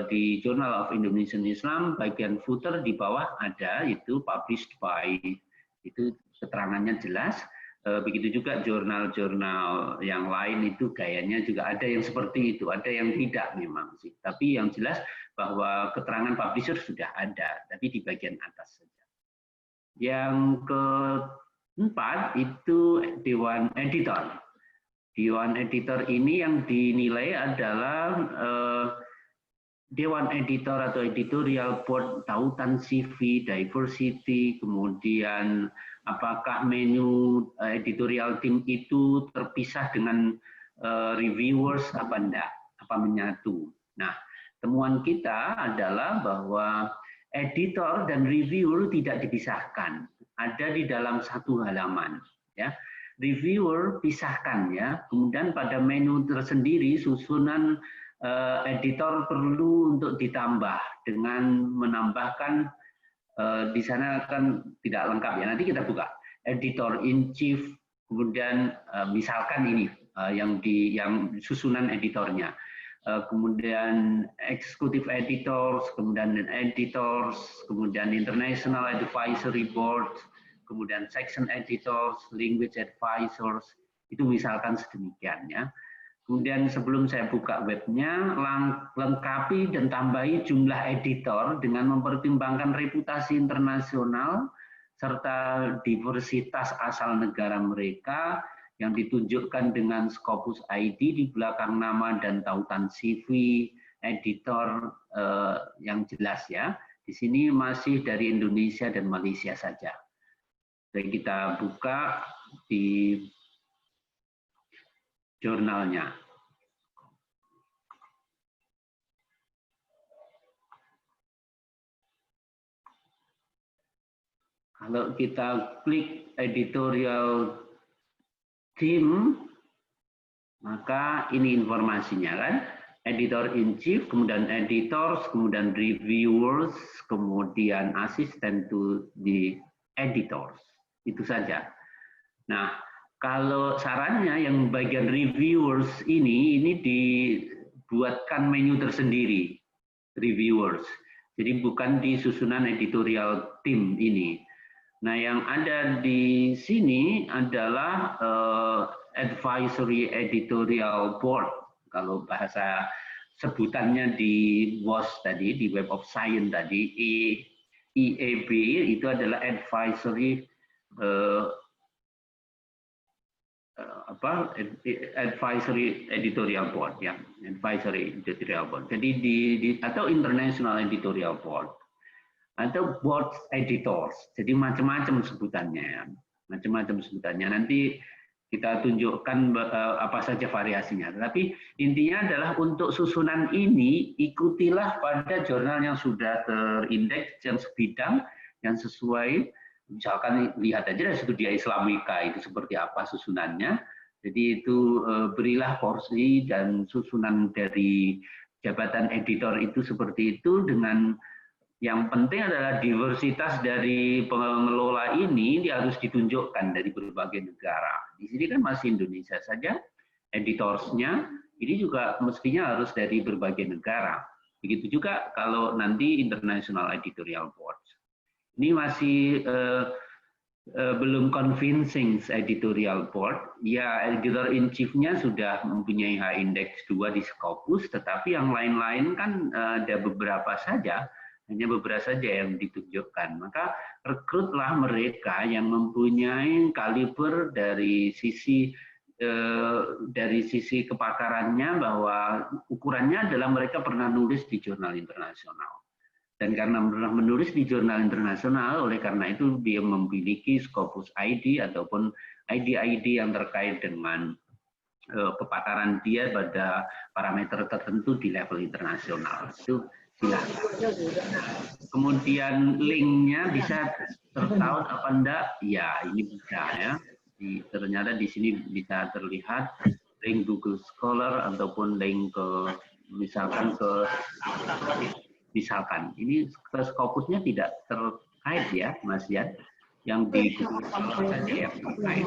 Speaker 1: Di Journal of Indonesian Islam, bagian footer di bawah ada, itu published by, itu keterangannya jelas. Begitu juga jurnal-jurnal yang lain itu gayanya juga ada yang seperti itu, ada yang tidak memang sih. Tapi yang jelas bahwa keterangan publisher sudah ada, tapi di bagian atas saja. Yang keempat itu Dewan Editor. Dewan Editor ini yang dinilai adalah Dewan Editor atau Editorial Board, tautan CV, diversity, kemudian apakah menu editorial team itu terpisah dengan reviewers apa enggak, apa menyatu. Nah, temuan kita adalah bahwa editor dan reviewer tidak dipisahkan, ada di dalam satu halaman. Ya, reviewer pisahkan ya. Kemudian pada menu tersendiri susunan editor perlu untuk ditambah dengan menambahkan di sana kan tidak lengkap ya. Nanti kita buka editor in chief, kemudian misalkan ini yang susunan editornya. Kemudian executive editors, kemudian editors, kemudian international advisory board, kemudian section editors, language advisors, itu misalkan sedemikian ya. Kemudian sebelum saya buka webnya, lengkapi dan tambahi jumlah editor dengan mempertimbangkan reputasi internasional serta diversitas asal negara mereka yang ditunjukkan dengan Scopus ID di belakang nama dan tautan CV editor yang jelas ya. Di sini masih dari Indonesia dan Malaysia saja. Dan kita buka di jurnalnya. Kalau kita klik editorial team, maka ini informasinya kan. Editor in chief, kemudian editors, kemudian reviewers, kemudian assistant to the editors. Itu saja. Nah, kalau sarannya yang bagian reviewers ini dibuatkan menu tersendiri, reviewers. Jadi bukan di susunan editorial team ini. Nah, yang ada di sini adalah advisory editorial board. Kalau bahasa sebutannya di WOS tadi, di Web of Science tadi, EAB itu adalah advisory advisory editorial board ya, advisory editorial board. Jadi atau international editorial board atau board editors. Jadi macam-macam sebutannya ya. Macam-macam sebutannya. Nanti kita tunjukkan apa saja variasinya. Tapi intinya adalah untuk susunan ini ikutilah pada jurnal yang sudah terindeks yang sebidang yang sesuai. Misalkan lihat aja dari Studia Islamika itu seperti apa susunannya. Jadi itu berilah porsi dan susunan dari jabatan editor itu seperti itu. Dengan yang penting adalah diversitas dari pengelola ini harus ditunjukkan dari berbagai negara. Di sini kan masih Indonesia saja editorsnya, ini juga mestinya harus dari berbagai negara. Begitu juga kalau nanti International Editorial Board. Ini masih belum convincing editorial board. Ya, editor in chief-nya sudah mempunyai H-index 2 di Scopus, tetapi yang lain-lain kan ada beberapa saja, hanya beberapa saja yang ditunjukkan. Maka rekrutlah mereka yang mempunyai kaliber dari sisi kepakarannya, bahwa ukurannya adalah mereka pernah nulis di jurnal internasional. Dan karena pernah menulis di jurnal internasional, oleh karena itu dia memiliki Scopus ID ataupun ID-ID yang terkait dengan kepakaran dia pada parameter tertentu di level internasional. Itu silakan. Kemudian linknya bisa tertaut apa enggak? Ya, ini bisa ya. Ternyata di sini bisa terlihat link Google Scholar ataupun link ke misalkan ini Scopusnya tidak terkait ya, Mas Yan, yang di Google Scholar saja yang terkait.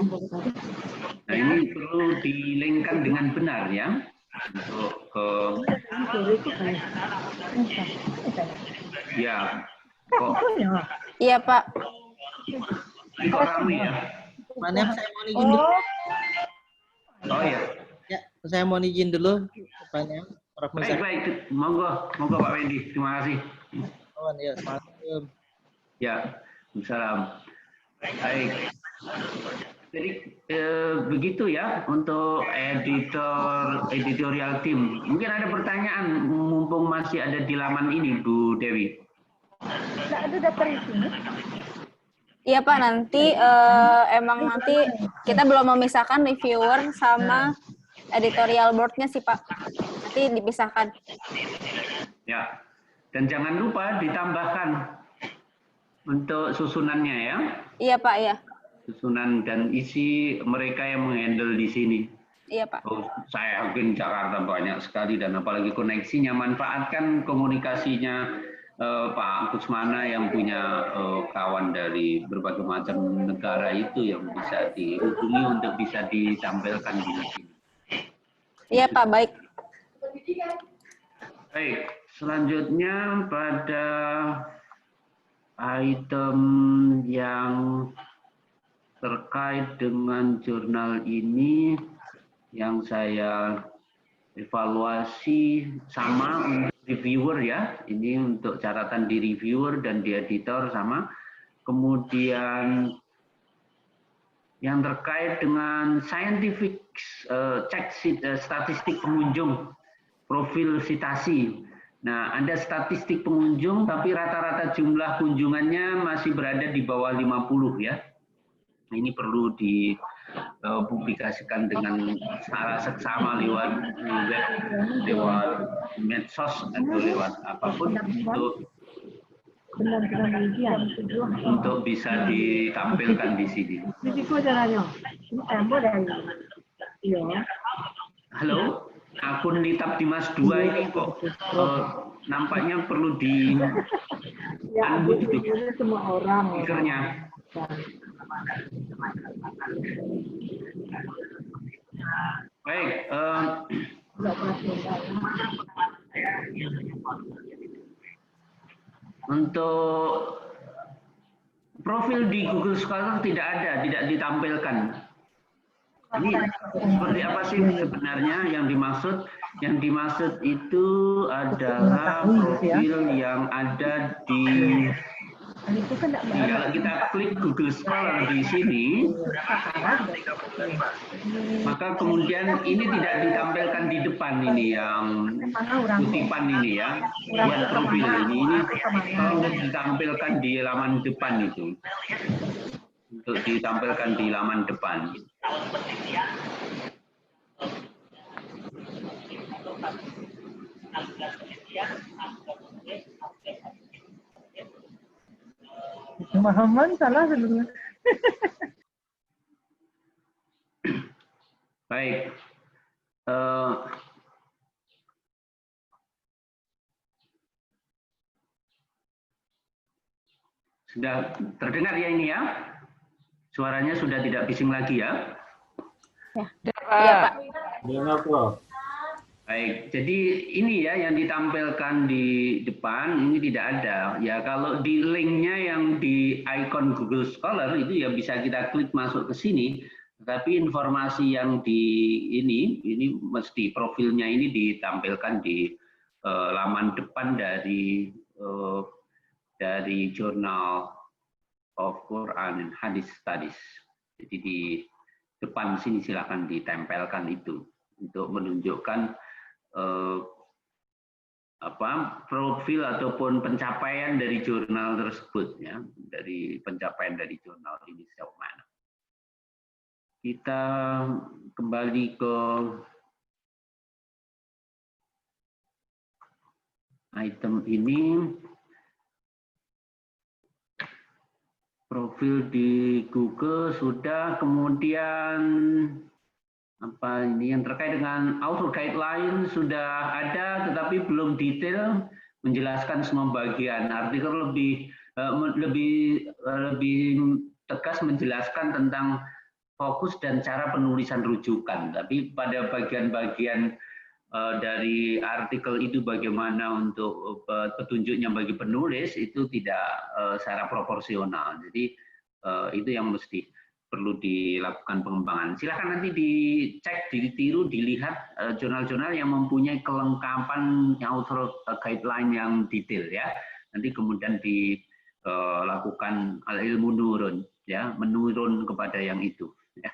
Speaker 1: Nah, ini perlu dilinkkan dengan benar ya, untuk ke ya kok
Speaker 6: Iya Pak.
Speaker 1: ini kok rame ya.
Speaker 7: Pak Neam, saya mau izin dulu.
Speaker 1: Oh ya.
Speaker 7: Ya, saya mau izin dulu, Pak Neam.
Speaker 1: Baik, monggo Pak Wendy, terima kasih.
Speaker 7: Ya, Assalamualaikum.
Speaker 1: Ya, Salam. Baik. Jadi begitu ya untuk editorial team. Mungkin ada pertanyaan mumpung masih ada di laman ini, Bu Dewi.
Speaker 2: Nggak ada daftar isinya.
Speaker 6: Iya Pak, nanti emang nanti kita belum memisahkan reviewer sama editorial board-nya sih Pak. Nanti dipisahkan.
Speaker 1: Ya, dan jangan lupa ditambahkan untuk susunannya ya.
Speaker 6: Iya Pak, ya.
Speaker 1: Susunan dan isi mereka yang menghandle di sini.
Speaker 6: Iya Pak.
Speaker 1: Oh, saya yakin Jakarta banyak sekali dan apalagi koneksinya, manfaatkan komunikasinya Pak Kusmana yang punya kawan dari berbagai macam negara itu yang bisa dihubungi untuk bisa ditampilkan di sini.
Speaker 6: Iya Pak, baik.
Speaker 1: Baik, selanjutnya pada item yang terkait dengan jurnal ini yang saya evaluasi sama untuk reviewer ya, ini untuk catatan di reviewer dan di editor sama. Kemudian yang terkait dengan scientific check statistik pengunjung, profil citasi. Nah, ada statistik pengunjung tapi rata-rata jumlah kunjungannya masih berada di bawah 50 ya. Ini perlu dipublikasikan dengan secara seksama lewat web, lewat medsos atau lewat apapun untuk bisa ditampilkan di sini. Halo, akun Litap Dimas 2 ini kok nampaknya perlu di unmute itu speakernya. Baik, untuk profil di Google Scholar tidak ditampilkan. Ini seperti apa sih sebenarnya yang dimaksud? Yang dimaksud itu adalah profil yang ada di kalau kita klik Google Scholar di sini, maka kemudian ini tidak ditampilkan di depan ini yang kutipan ini ya, buat profil ini tolong ditampilkan di laman depan itu, untuk ditampilkan di laman depan.
Speaker 2: Pemahaman salah sebenarnya.
Speaker 1: Baik. Sudah terdengar ya ini ya? Suaranya sudah tidak bising lagi ya?
Speaker 6: Ya, iya Pak.
Speaker 4: Dengar Prof.
Speaker 1: Baik, jadi ini ya yang ditampilkan di depan ini tidak ada. Ya kalau di linknya yang di icon Google Scholar itu ya bisa kita klik masuk ke sini. Tapi informasi yang di ini mesti profilnya ini ditampilkan di laman depan dari Journal of Quran and Hadith Studies. Jadi di depan sini silakan ditempelkan itu untuk menunjukkan profil ataupun pencapaian dari jurnal tersebut ya, dari pencapaian dari jurnal ini sejauh mana. Kita kembali ke item ini, profil di Google sudah, kemudian apa ini yang terkait dengan author guideline sudah ada tetapi belum detail menjelaskan semua bagian. Artikel lebih tegas menjelaskan tentang fokus dan cara penulisan rujukan. Tapi pada bagian-bagian dari artikel itu bagaimana untuk petunjuknya bagi penulis itu tidak secara proporsional. Jadi itu yang mesti. perlu dilakukan pengembangan. Silakan nanti dicek, ditiru, dilihat jurnal-jurnal yang mempunyai kelengkapan author guideline yang detail ya. Nanti kemudian dilakukan ilmu nurun ya, menurun kepada yang itu ya.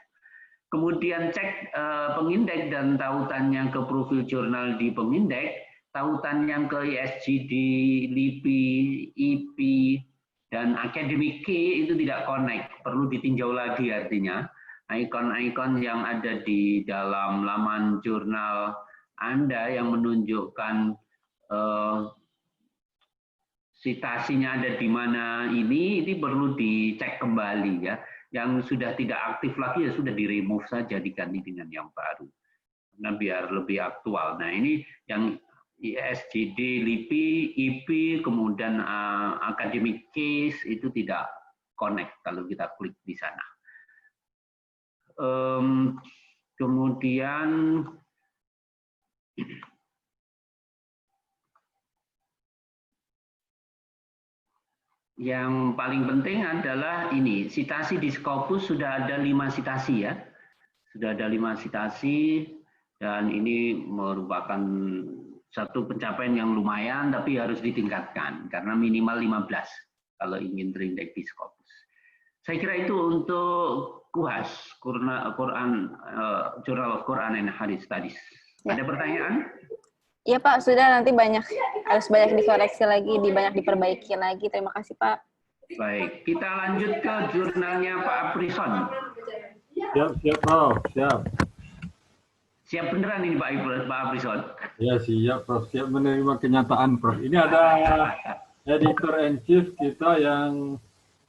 Speaker 1: Kemudian cek pengindeks dan tautannya ke profil jurnal di pengindeks, tautannya ke ISGD, LIPI, IP, dan academic key itu tidak connect, perlu ditinjau lagi artinya. Ikon-ikon yang ada di dalam laman jurnal Anda yang menunjukkan citasinya ada di mana ini perlu dicek kembali ya. Yang sudah tidak aktif lagi ya sudah di-remove saja, diganti dengan yang baru. Karena biar lebih aktual. Nah ini yang ISGD, LIPI, IP, kemudian academic case itu tidak connect kalau kita klik di sana. Kemudian yang paling penting adalah ini, citasi di Scopus sudah ada 5 citasi ya. Sudah ada 5 citasi dan ini merupakan satu pencapaian yang lumayan, tapi harus ditingkatkan karena minimal 15 kalau ingin terindeks di Scopus. Saya kira itu untuk KUHAS, Journal of Quran and Hadith Studies. Ada pertanyaan?
Speaker 6: Iya Pak, sudah, nanti harus banyak dikoreksi lagi, banyak diperbaiki lagi. Terima kasih Pak.
Speaker 1: Baik, kita lanjut ke jurnalnya Pak Aprison.
Speaker 4: Siap, Prof. Siap.
Speaker 1: Siap beneran ini Pak Aprison?
Speaker 4: Ya, siap, Prof. Siap menerima kenyataan, Prof. Ini ada editor-in-chief kita yang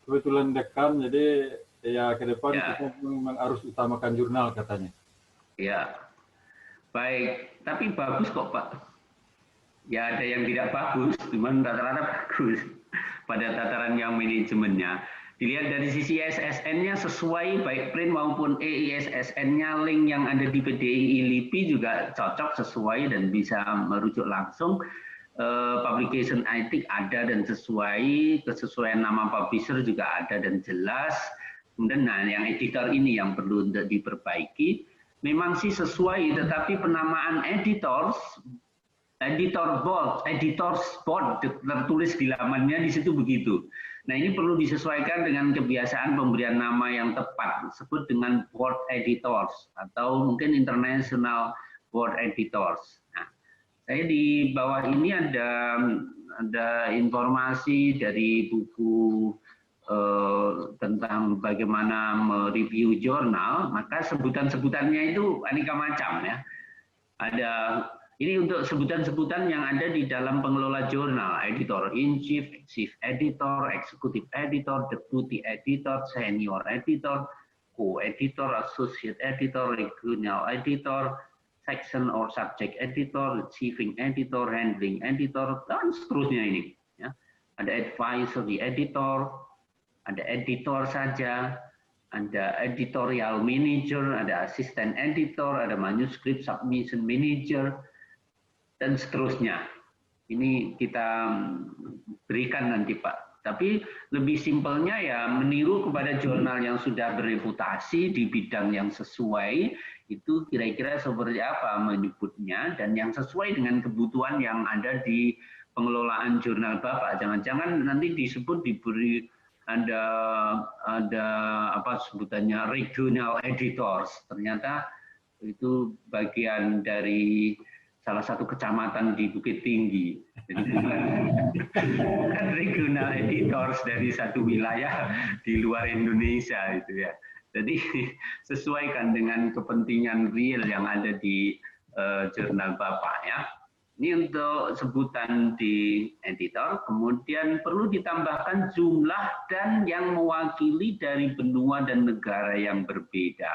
Speaker 4: kebetulan dekan, jadi ya ke depan kita memang harus utamakan jurnal katanya.
Speaker 1: Ya, baik. Tapi bagus kok Pak. Ya ada yang tidak bagus, cuman rata-rata bagus pada tataran yang manajemennya. Dilihat dari sisi SSN-nya sesuai, baik print maupun EISSN-nya, link yang ada di PDI LIPI juga cocok, sesuai, dan bisa merujuk langsung. Publication etik ada dan sesuai, kesesuaian nama publisher juga ada dan jelas. Kemudian nah, yang editor ini yang perlu untuk diperbaiki. Memang sih sesuai, tetapi penamaan editors board tertulis di lamannya di situ begitu. Nah ini perlu disesuaikan dengan kebiasaan pemberian nama yang tepat, disebut dengan board editors atau mungkin international board editors. Nah, saya di bawah ini ada informasi dari buku tentang bagaimana mereview jurnal, maka sebutan-sebutannya itu aneka macam ya. Ada ini untuk sebutan-sebutan yang ada di dalam pengelola jurnal, editor in chief, chief editor, executive editor, deputy editor, senior editor, co-editor, associate editor, regional editor, section or subject editor, receiving editor, handling editor, dan seterusnya ini. Ya. Ada advisory editor, ada editor saja, ada editorial manager, ada assistant editor, ada manuscript submission manager, dan seterusnya. Ini kita berikan nanti Pak. Tapi lebih simpelnya ya meniru kepada jurnal yang sudah bereputasi di bidang yang sesuai, itu kira-kira seperti apa menyebutnya, dan yang sesuai dengan kebutuhan yang ada di pengelolaan jurnal Bapak. Jangan-jangan nanti disebut diberi ada apa sebutannya regional editors, ternyata itu bagian dari salah satu kecamatan di Bukit Tinggi. Jadi bukan regional editors dari satu wilayah di luar Indonesia itu ya. Jadi sesuaikan dengan kepentingan real yang ada di jurnal Bapak ya. Ini untuk sebutan di editor, kemudian perlu ditambahkan jumlah dan yang mewakili dari benua dan negara yang berbeda.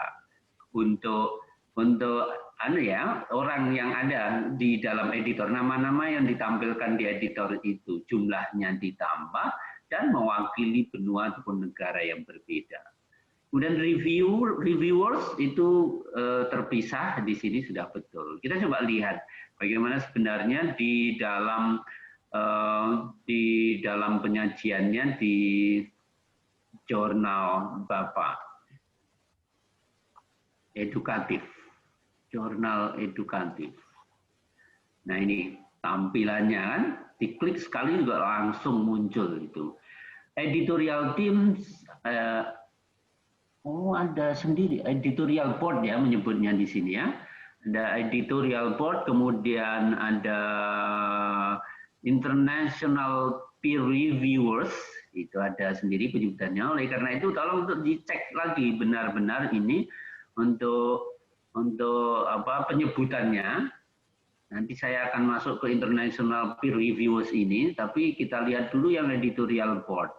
Speaker 1: Untuk orang yang ada di dalam editor, nama-nama yang ditampilkan di editor itu jumlahnya ditambah dan mewakili benua ataupun negara yang berbeda. Kemudian reviewers itu terpisah di sini sudah betul. Kita coba lihat bagaimana sebenarnya di dalam penyajiannya di jurnal Bapak. edukatif, jurnal edukatif. Nah ini tampilannya kan, diklik sekali juga langsung muncul itu. Editorial teams, ada sendiri editorial board ya menyebutnya di sini ya. Ada editorial board, kemudian ada international peer reviewers, itu ada sendiri penyebutannya. Oleh karena itu tolong untuk dicek lagi benar-benar ini untuk penyebutannya. Nanti saya akan masuk ke international peer reviewers ini, tapi kita lihat dulu yang editorial board.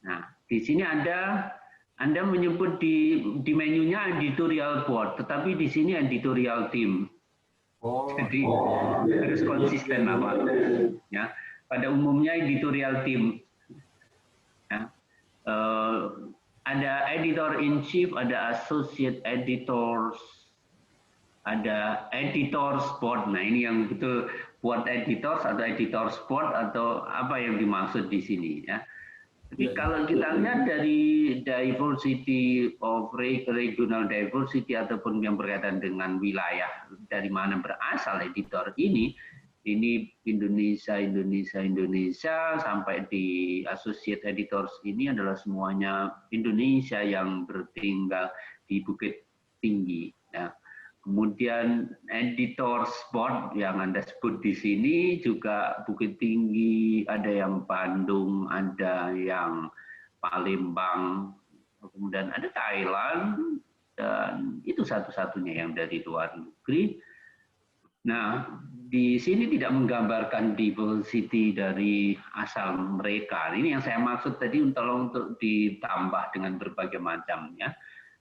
Speaker 1: Nah, di sini Anda menyebut di menunya editorial board, tetapi di sini editorial team. Jadi harus konsisten apa? Ya, pada umumnya editorial team. Ya. Ada editor in chief, ada associate editors, ada editors board. Nah ini yang betul board editors atau editors board atau apa yang dimaksud di sini ya. Jadi kalau kita lihat dari diversity of regional diversity ataupun yang berkaitan dengan wilayah dari mana berasal editor ini Indonesia sampai di associate editors ini adalah semuanya Indonesia yang bertinggal di Bukit Tinggi. Ya. Kemudian editors board yang Anda sebut di sini juga Bukit Tinggi, ada yang Bandung, ada yang Palembang, kemudian ada Thailand, dan itu satu-satunya yang dari luar negeri. Nah, di sini tidak menggambarkan diversity dari asal mereka. Ini yang saya maksud tadi untuk ditambah dengan berbagai macamnya.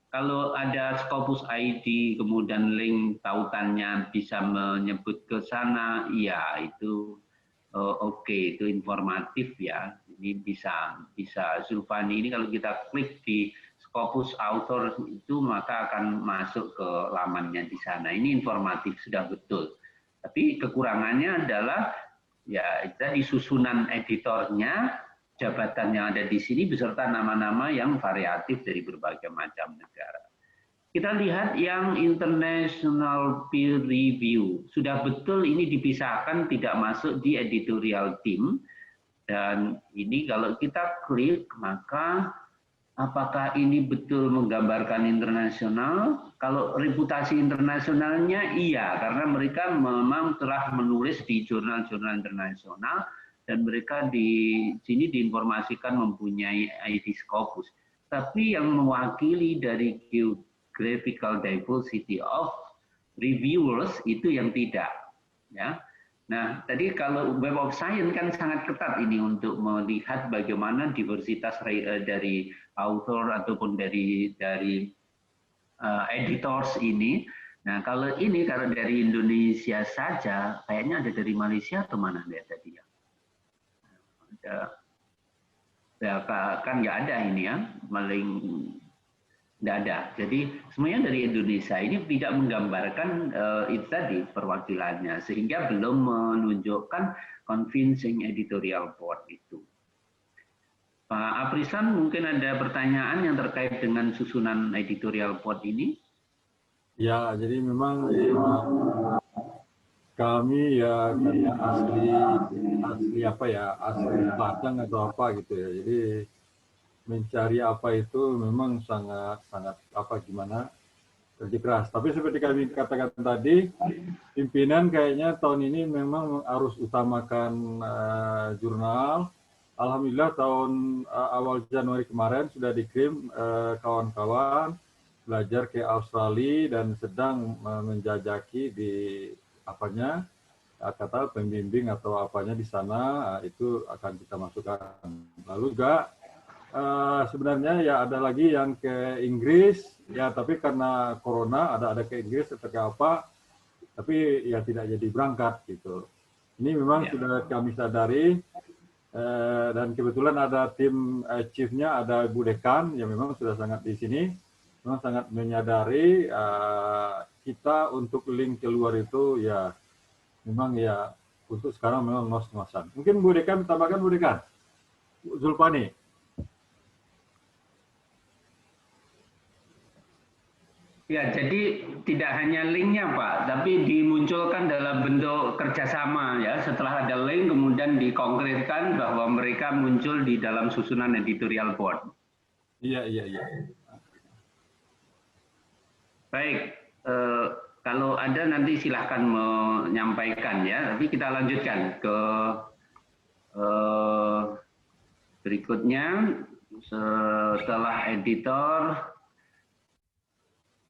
Speaker 1: Kalau ada Scopus ID, kemudian link tautannya bisa menyebut ke sana, ya itu oke, itu informatif ya. Ini bisa Zulfani ini kalau kita klik di Scopus author itu maka akan masuk ke lamannya di sana. Ini informatif sudah betul. Tapi kekurangannya adalah ya tadi susunan editornya, jabatan yang ada di sini beserta nama-nama yang variatif dari berbagai macam negara. Kita lihat yang international peer review. Sudah betul ini dipisahkan, tidak masuk di editorial team. Dan ini kalau kita klik, maka apakah ini betul menggambarkan internasional? Kalau reputasi internasionalnya iya, karena mereka memang telah menulis di jurnal-jurnal internasional, dan mereka di sini diinformasikan mempunyai ID Scopus. Tapi yang mewakili dari geographical diversity of reviewers itu yang tidak. Ya. Nah, tadi kalau Web of Science kan sangat ketat ini untuk melihat bagaimana diversitas dari author ataupun dari editors ini. Nah, kalau dari Indonesia saja, kayaknya ada dari Malaysia atau mana dia tadi ya? Ya kan nggak ada ini ya, maling nggak ada. Jadi semuanya dari Indonesia ini tidak menggambarkan itu tadi perwakilannya, sehingga belum menunjukkan convincing editorial board itu. Pak Aprisan mungkin ada pertanyaan yang terkait dengan susunan editorial board ini?
Speaker 4: Ya, jadi memang kami ya karena asli Padang atau apa gitu ya. Jadi mencari apa itu memang sangat gimana kerja keras. Tapi seperti kami katakan tadi, pimpinan kayaknya tahun ini memang harus utamakan jurnal. Alhamdulillah tahun awal Januari kemarin sudah dikirim kawan-kawan belajar ke Australia dan sedang menjajaki di kata pembimbing atau apanya di sana, itu akan kita masukkan. Lalu juga sebenarnya ya ada lagi yang ke Inggris ya, tapi karena corona ada ke Inggris atau ke apa, tapi ya tidak jadi berangkat gitu. Ini memang sudah kami sadari, dan kebetulan ada tim chiefnya, ada Bu Dekan yang memang sudah sangat di sini, memang sangat menyadari kita untuk link keluar itu ya memang ya untuk sekarang memang ngos-ngosan. Mungkin Bu Dekan tambahkan, Bu Dekan, Zulfani.
Speaker 1: Ya, jadi tidak hanya linknya Pak, tapi dimunculkan dalam bentuk kerjasama ya. Setelah ada link, kemudian dikonkretkan bahwa mereka muncul di dalam susunan editorial board.
Speaker 4: Iya.
Speaker 1: Baik, kalau ada nanti silahkan menyampaikan ya. Tapi kita lanjutkan ke berikutnya. Setelah editor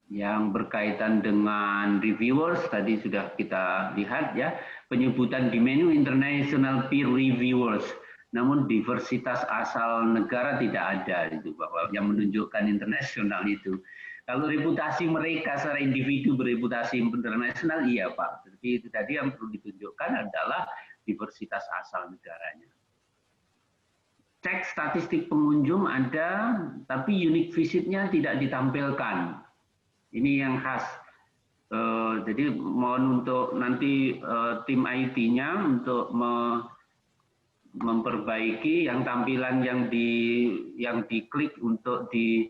Speaker 1: yang berkaitan dengan reviewers tadi sudah kita lihat ya, penyebutan di menu international peer reviewers, namun diversitas asal negara tidak ada itu bahwa yang menunjukkan internasional itu. Kalau reputasi mereka secara individu bereputasi internasional iya Pak, tapi itu tadi yang perlu ditunjukkan adalah diversitas asal negaranya. Cek statistik pengunjung ada, tapi unique visitnya tidak ditampilkan. Ini yang khas. Jadi mohon untuk nanti tim IT-nya untuk memperbaiki yang tampilan yang diklik untuk di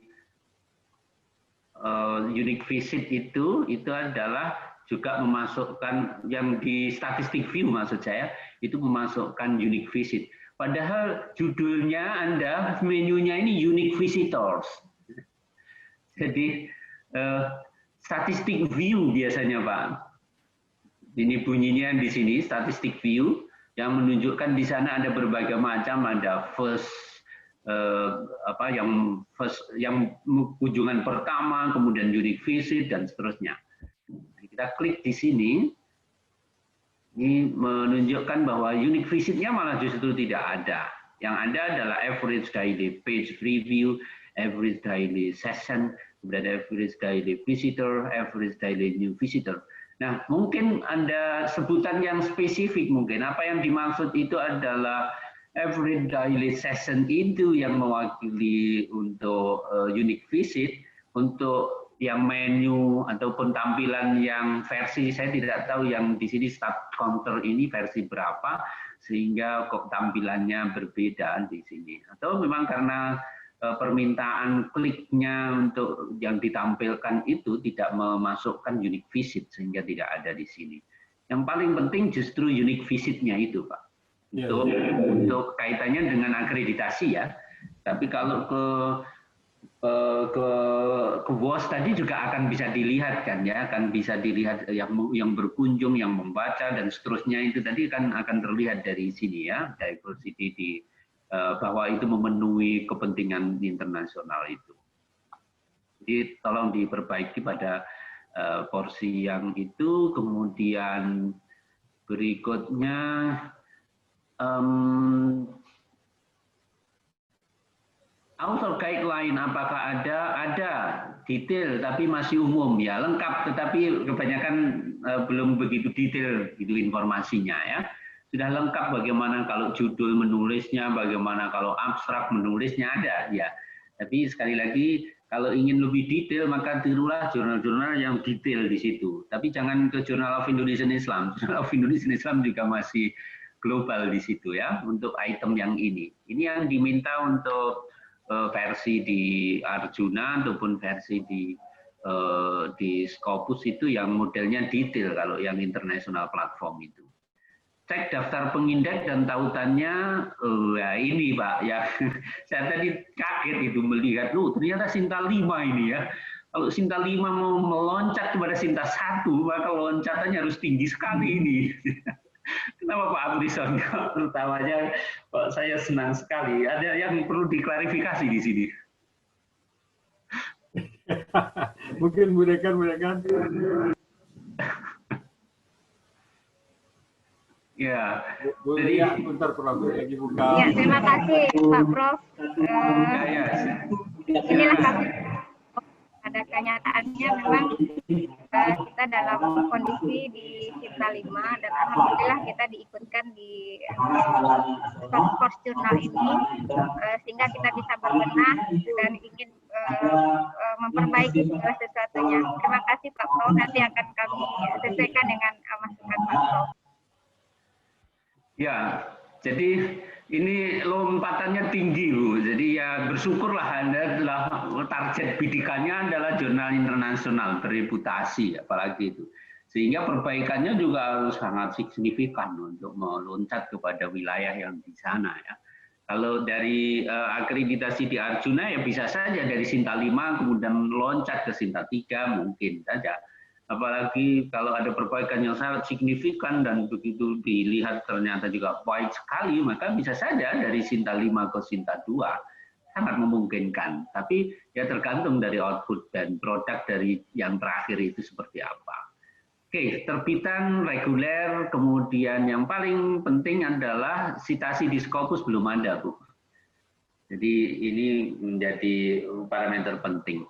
Speaker 1: unique visit itu adalah juga memasukkan yang di statistik view maksud saya itu memasukkan unique visit. Padahal judulnya Anda menunya ini unique visitors. Jadi statistik view biasanya Pak. Ini bunyinya di sini statistik view yang menunjukkan di sana ada berbagai macam, ada yang kunjungan pertama, kemudian unique visit dan seterusnya. Kita klik di sini. Ini menunjukkan bahwa unique visitnya malah justru tidak ada. Yang ada adalah average daily page review, average daily session, kemudian average daily visitor, average daily new visitor. Nah, mungkin ada sebutan yang spesifik mungkin. Apa yang dimaksud itu adalah average daily session itu yang mewakili untuk unique visit, untuk yang menu ataupun tampilan yang versi saya tidak tahu yang di sini start counter ini versi berapa sehingga kok tampilannya berbeda di sini. Atau memang karena permintaan kliknya untuk yang ditampilkan itu tidak memasukkan unique visit sehingga tidak ada di sini. Yang paling penting justru unique visitnya itu Pak. Untuk kaitannya dengan akreditasi ya. Tapi kalau ke WOS tadi juga akan bisa dilihat kan ya, akan bisa dilihat yang berkunjung, yang membaca dan seterusnya itu tadi akan terlihat dari sini ya, diversity di bahwa itu memenuhi kepentingan internasional itu. Jadi tolong diperbaiki pada porsi yang itu. Kemudian berikutnya author guideline apakah ada detail tapi masih umum ya, lengkap tetapi kebanyakan belum begitu detail itu informasinya ya. Sudah lengkap bagaimana kalau judul menulisnya, bagaimana kalau abstrak menulisnya ada ya. Tapi sekali lagi kalau ingin lebih detail maka tirulah jurnal-jurnal yang detail di situ. Tapi jangan ke Journal of Indonesian Islam. Journal of Indonesian Islam juga masih global di situ ya untuk item yang ini. Ini yang diminta untuk versi di Arjuna ataupun versi di Scopus itu yang modelnya detail kalau yang international platform itu. Cek daftar pengindeks dan tautannya, ya ini Pak ya. Saya tadi kaget itu melihat, ternyata Sinta 5 ini ya. Kalau Sinta 5 mau meloncat kepada Sinta 1, maka loncatannya harus tinggi sekali ini. Kenapa Pak Amrison? Terutawanya Pak, saya senang sekali. Ada yang perlu diklarifikasi di sini.
Speaker 4: Mungkin budekan.
Speaker 1: Ya,
Speaker 4: jadi ya, bentar Prof, lagi buka.
Speaker 6: Ya, terima kasih Pak Prof. Inilah kami pada kenyataannya memang kita dalam kondisi di Sinta 5 dan alhamdulillah kita diikutkan di course jurnal ini sehingga kita bisa berbenah dan ingin memperbaiki segala sesuatunya. Terima kasih Pak Prof. Nanti akan kami sesuaikan dengan masukan Pak Prof.
Speaker 1: Ya, Jadi ini lompatannya tinggi, Bu. Jadi ya bersyukurlah Anda adalah target bidikannya adalah jurnal internasional bereputasi, apalagi itu. Sehingga perbaikannya juga harus sangat signifikan untuk meloncat kepada wilayah yang di sana ya. Kalau dari akreditasi di Arjuna ya bisa saja dari Sinta 5 kemudian loncat ke Sinta 3 mungkin saja. Apalagi kalau ada perbaikan yang sangat signifikan dan begitu dilihat ternyata juga baik sekali, maka bisa saja dari Sinta 5 ke Sinta 2 sangat memungkinkan. Tapi ya tergantung dari output dan produk dari yang terakhir itu seperti apa. Oke, terbitan reguler, kemudian yang paling penting adalah citasi di Scopus belum ada, Bu. Jadi ini menjadi parameter penting.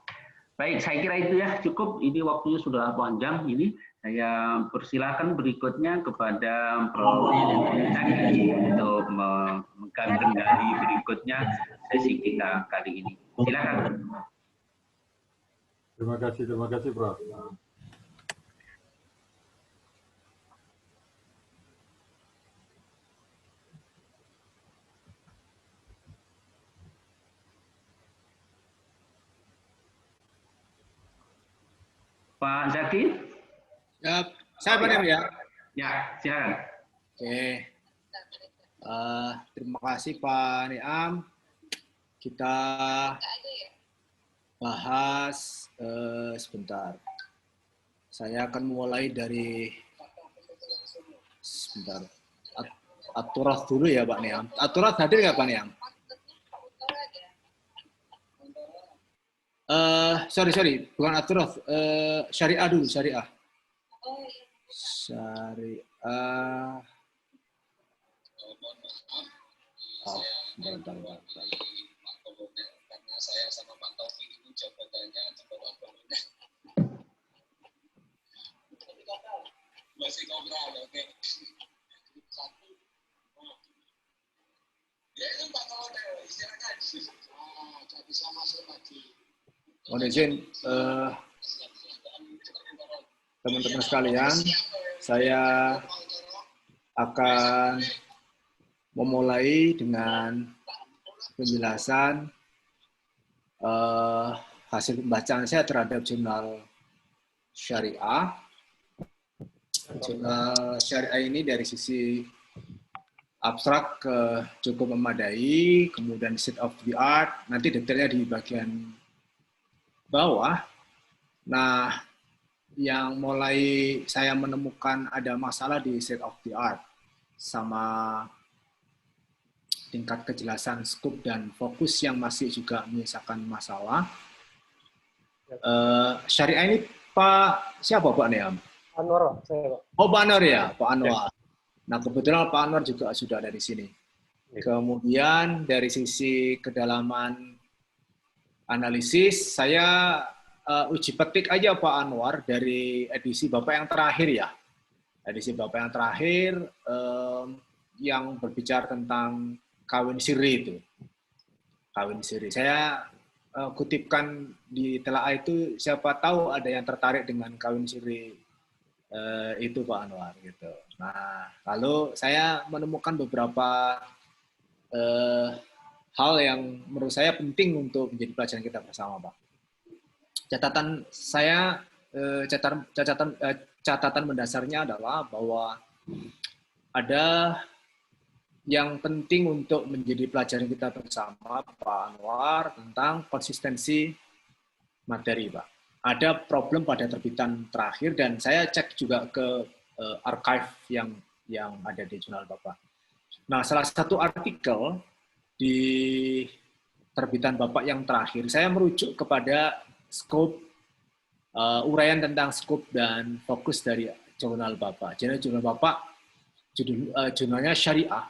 Speaker 1: Baik, saya kira itu ya cukup. Ini waktunya sudah panjang. Ini saya persilakan berikutnya kepada Prof. untuk memegang kendali berikutnya sesi kita kali ini. Silakan.
Speaker 4: Terima kasih Prof.
Speaker 1: Pak Zaki?
Speaker 5: Ya, saya Pak Niam ya.
Speaker 1: Ya, silakan.
Speaker 5: Oke. Terima kasih Pak Niam. Kita bahas sebentar. Saya akan mulai dari sebentar. Aturat dulu ya Pak Niam. Aturat hadir nggak Pak Niam? Sorry, bukan aturat. Syariah dulu, syariah. Syariah. Oh, bentar.
Speaker 8: Saya sama Pak Taufik itu jabatannya masih ngobrol, oke. Ya itu Pak Taufik, istilahkan. Nggak bisa masuk lagi.
Speaker 5: Mohon izin, teman-teman sekalian, saya akan memulai dengan penjelasan hasil pembacaan saya terhadap jurnal syariah. Jurnal syariah ini dari sisi abstrak ke cukup memadai, kemudian state of the art, nanti detailnya di bagian bawah. Nah, yang mulai saya menemukan ada masalah di state of the art sama tingkat kejelasan scope dan fokus yang masih juga menyisakan masalah. Syariah ini Pak siapa Pak Niam?
Speaker 9: Anwar, saya Pak.
Speaker 5: Oh Pak Anwar ya, Pak Anwar. Nah kebetulan Pak Anwar juga sudah ada di sini. Kemudian dari sisi kedalaman analisis, saya uji petik aja Pak Anwar dari edisi Bapak yang terakhir ya. Edisi Bapak yang terakhir yang berbicara tentang kawin siri itu. Kawin siri. Saya kutipkan di telaah itu, siapa tahu ada yang tertarik dengan kawin siri itu Pak Anwar gitu. Nah, lalu saya menemukan beberapa hal yang menurut saya penting untuk menjadi pelajaran kita bersama, Pak. Catatan saya, catatan mendasarnya adalah bahwa ada yang penting untuk menjadi pelajaran kita bersama, Pak Anwar, tentang konsistensi materi, Pak. Ada problem pada terbitan terakhir dan saya cek juga ke archive yang ada di jurnal Bapak. Nah, salah satu artikel di terbitan Bapak yang terakhir, saya merujuk kepada scope, uraian tentang scope dan fokus dari jurnal Bapak. Jadi jurnal Bapak, jurnalnya Syariah,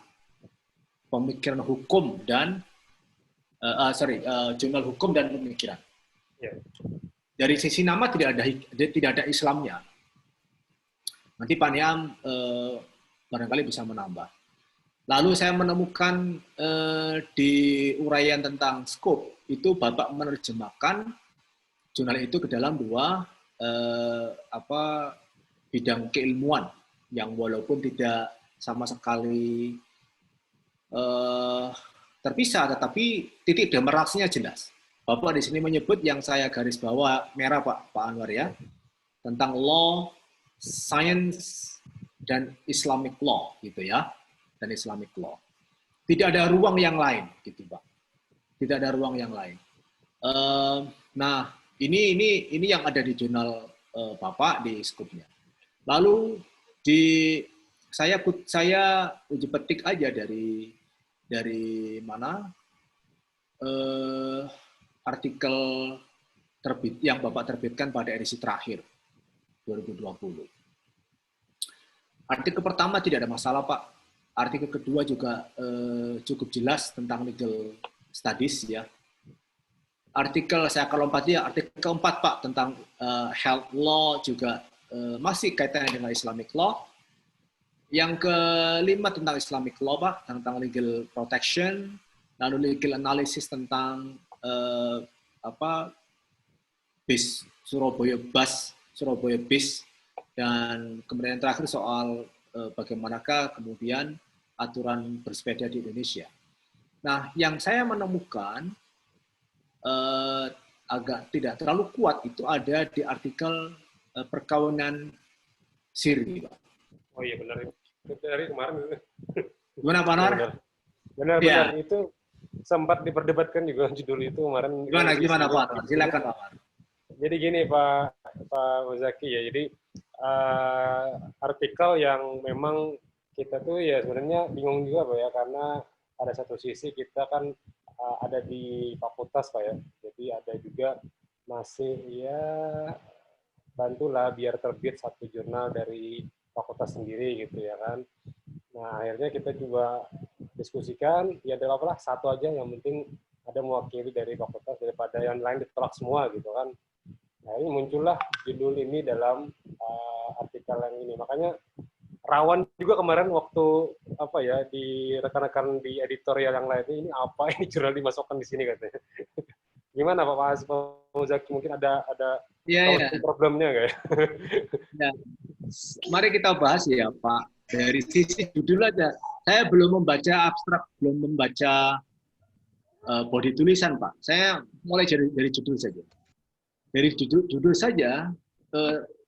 Speaker 5: Pemikiran Hukum dan, Jurnal Hukum dan Pemikiran.
Speaker 9: Ya.
Speaker 5: Dari sisi nama tidak ada Islamnya. Nanti Pak Niam barangkali bisa menambah. Lalu saya menemukan di uraian tentang scope itu Bapak menerjemahkan jurnal itu ke dalam dua bidang keilmuan yang walaupun tidak sama sekali terpisah, tetapi titik demarkasinya jelas. Bapak di sini menyebut yang saya garis bawah merah Pak Anwar ya, tentang law, science, dan Islamic law gitu ya, dan Islamic law. Tidak ada ruang yang lain gitu Pak. Tidak ada ruang yang lain. Nah, ini yang ada di jurnal Bapak di skupnya. Lalu saya uji petik aja dari mana artikel terbit yang Bapak terbitkan pada edisi terakhir 2020. Artikel pertama tidak ada masalah Pak. Artikel kedua juga cukup jelas tentang legal studies ya. Artikel saya akan lompat ya, artikel keempat Pak tentang health law juga masih kaitannya dengan Islamic law. Yang kelima tentang Islamic law Pak, tentang legal protection, lalu legal analysis tentang BIS Surabaya BIS, dan kemudian yang terakhir soal bagaimanakah kemudian aturan bersepeda di Indonesia. Nah, yang saya menemukan agak tidak terlalu kuat itu ada di artikel perkawinan siri, Pak.
Speaker 9: Oh iya benar, itu dari kemarin.
Speaker 5: Gimana Pak Anwar?
Speaker 9: Benar,
Speaker 5: Ya.
Speaker 9: itu sempat diperdebatkan juga judul itu kemarin.
Speaker 5: Gimana Pak Anwar? Silakan Pak Anwar.
Speaker 9: Jadi gini Pak Muzaki ya, jadi artikel yang memang kita tuh ya sebenarnya bingung juga Pak ya, karena ada satu sisi kita kan ada di fakultas Pak ya, jadi ada juga masih ya bantulah biar terbit satu jurnal dari fakultas sendiri gitu ya kan. Nah akhirnya kita coba diskusikan, ya adalah satu aja yang penting ada mewakili dari fakultas daripada yang lain ditolak semua gitu kan. Nah ini muncullah judul ini dalam artikel yang ini, makanya rawan juga kemarin waktu di rekan-rekan di editorial yang lain ini apa ini jurnal dimasukkan di sini katanya. Gimana Pak Muzaki, mungkin ada problemnya nggak ya?
Speaker 5: Ya. Mari kita bahas ya Pak, dari sisi judul aja. Saya belum membaca abstrak, belum membaca body tulisan Pak. Saya mulai dari judul saja. Dari judul saja,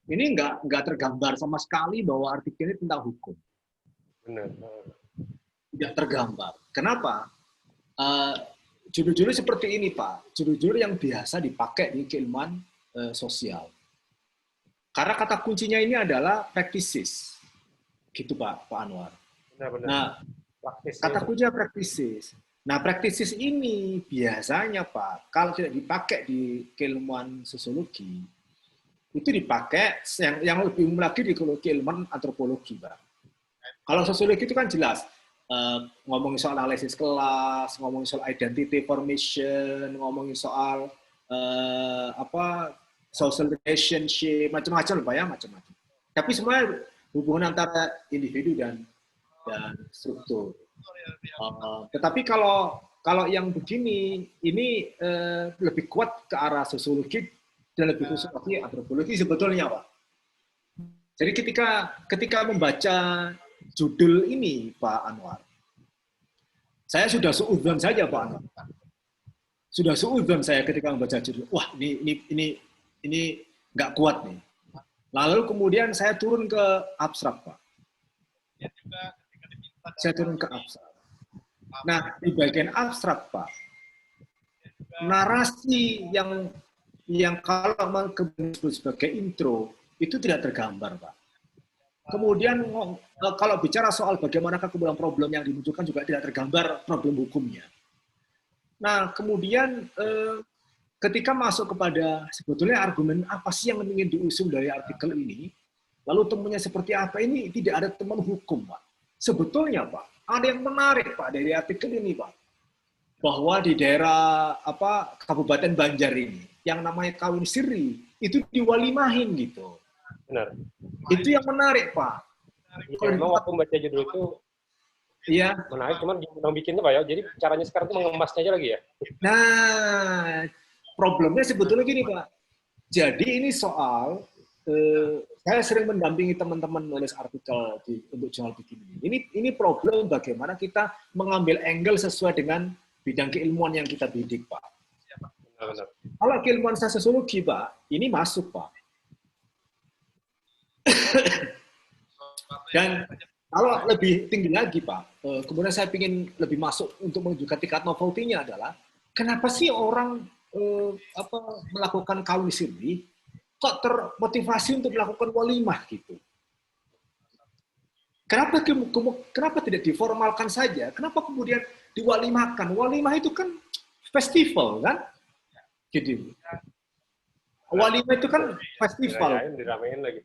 Speaker 5: ini nggak tergambar sama sekali bahwa artikel ini tentang hukum.
Speaker 9: Benar.
Speaker 5: Tidak tergambar. Kenapa? Judul-judul seperti ini Pak, judul-judul yang biasa dipakai di keilmuan sosial. Karena kata kuncinya ini adalah practices, gitu Pak Anwar.
Speaker 9: Benar.
Speaker 5: Nah, kata kuncinya practices. Nah, practices ini biasanya Pak, kalau tidak dipakai di keilmuan sosiologi, itu dipakai yang lebih umum lagi di keilmuan antropologi Pak. Kalau sosiologi itu kan jelas, ngomongin soal analisis kelas, ngomongin soal identity formation, ngomongin soal social relationship, macam-macam Pak ya, macam-macam. Tapi semuanya hubungan antara individu dan struktur. Tetapi kalau yang begini, ini lebih kuat ke arah sosiologi dan lebih khusus lagi antropologi sebetulnya Pak. Jadi ketika membaca judul ini Pak Anwar, saya sudah suudzon saja Pak Anwar. Sudah suudzon saya ketika membaca judul. Wah, ini nggak kuat nih. Lalu kemudian saya turun ke abstrak Pak. Saya turun ke abstrak. Nah, di bagian abstrak Pak, narasi yang kalau disebut sebagai intro itu tidak tergambar Pak. Kemudian kalau bicara soal bagaimana kemudian problem yang dimunculkan juga tidak tergambar problem hukumnya. Nah, kemudian ketika masuk kepada sebetulnya argumen apa sih yang ingin diusung dari artikel ini, lalu temunya seperti apa, ini tidak ada teman hukum Pak. Sebetulnya Pak, ada yang menarik Pak dari artikel ini Pak, bahwa di daerah Kabupaten Banjar ini yang namanya kawin siri itu diwalimahin gitu.
Speaker 9: Benar.
Speaker 5: Itu yang menarik Pak.
Speaker 9: Kalau memang waktu membaca judul itu
Speaker 5: iya
Speaker 9: menarik, cuman yang bikinnya Pak ya, jadi caranya sekarang itu mengemasnya aja lagi ya.
Speaker 5: Nah, problemnya sebetulnya gini Pak. Jadi ini soal saya sering mendampingi teman-teman nulis artikel untuk jurnal bikin ini. Ini problem bagaimana kita mengambil angle sesuai dengan bidang keilmuan yang kita bidik, Pak.
Speaker 9: Benar-benar.
Speaker 5: Kalau keilmuan saya sosiologi, Pak, ini masuk, Pak. Dan kalau lebih tinggi lagi, Pak, kemudian saya ingin lebih masuk untuk menunjukkan tingkat novelty-nya adalah kenapa sih orang melakukan kawin siri kok termotivasi untuk melakukan walimah gitu? Kenapa tidak diformalkan saja? Kenapa kemudian diwalimahkan? Walimah itu kan festival kan? Gitu. Walimah itu kan festival.
Speaker 9: Diramein lagi.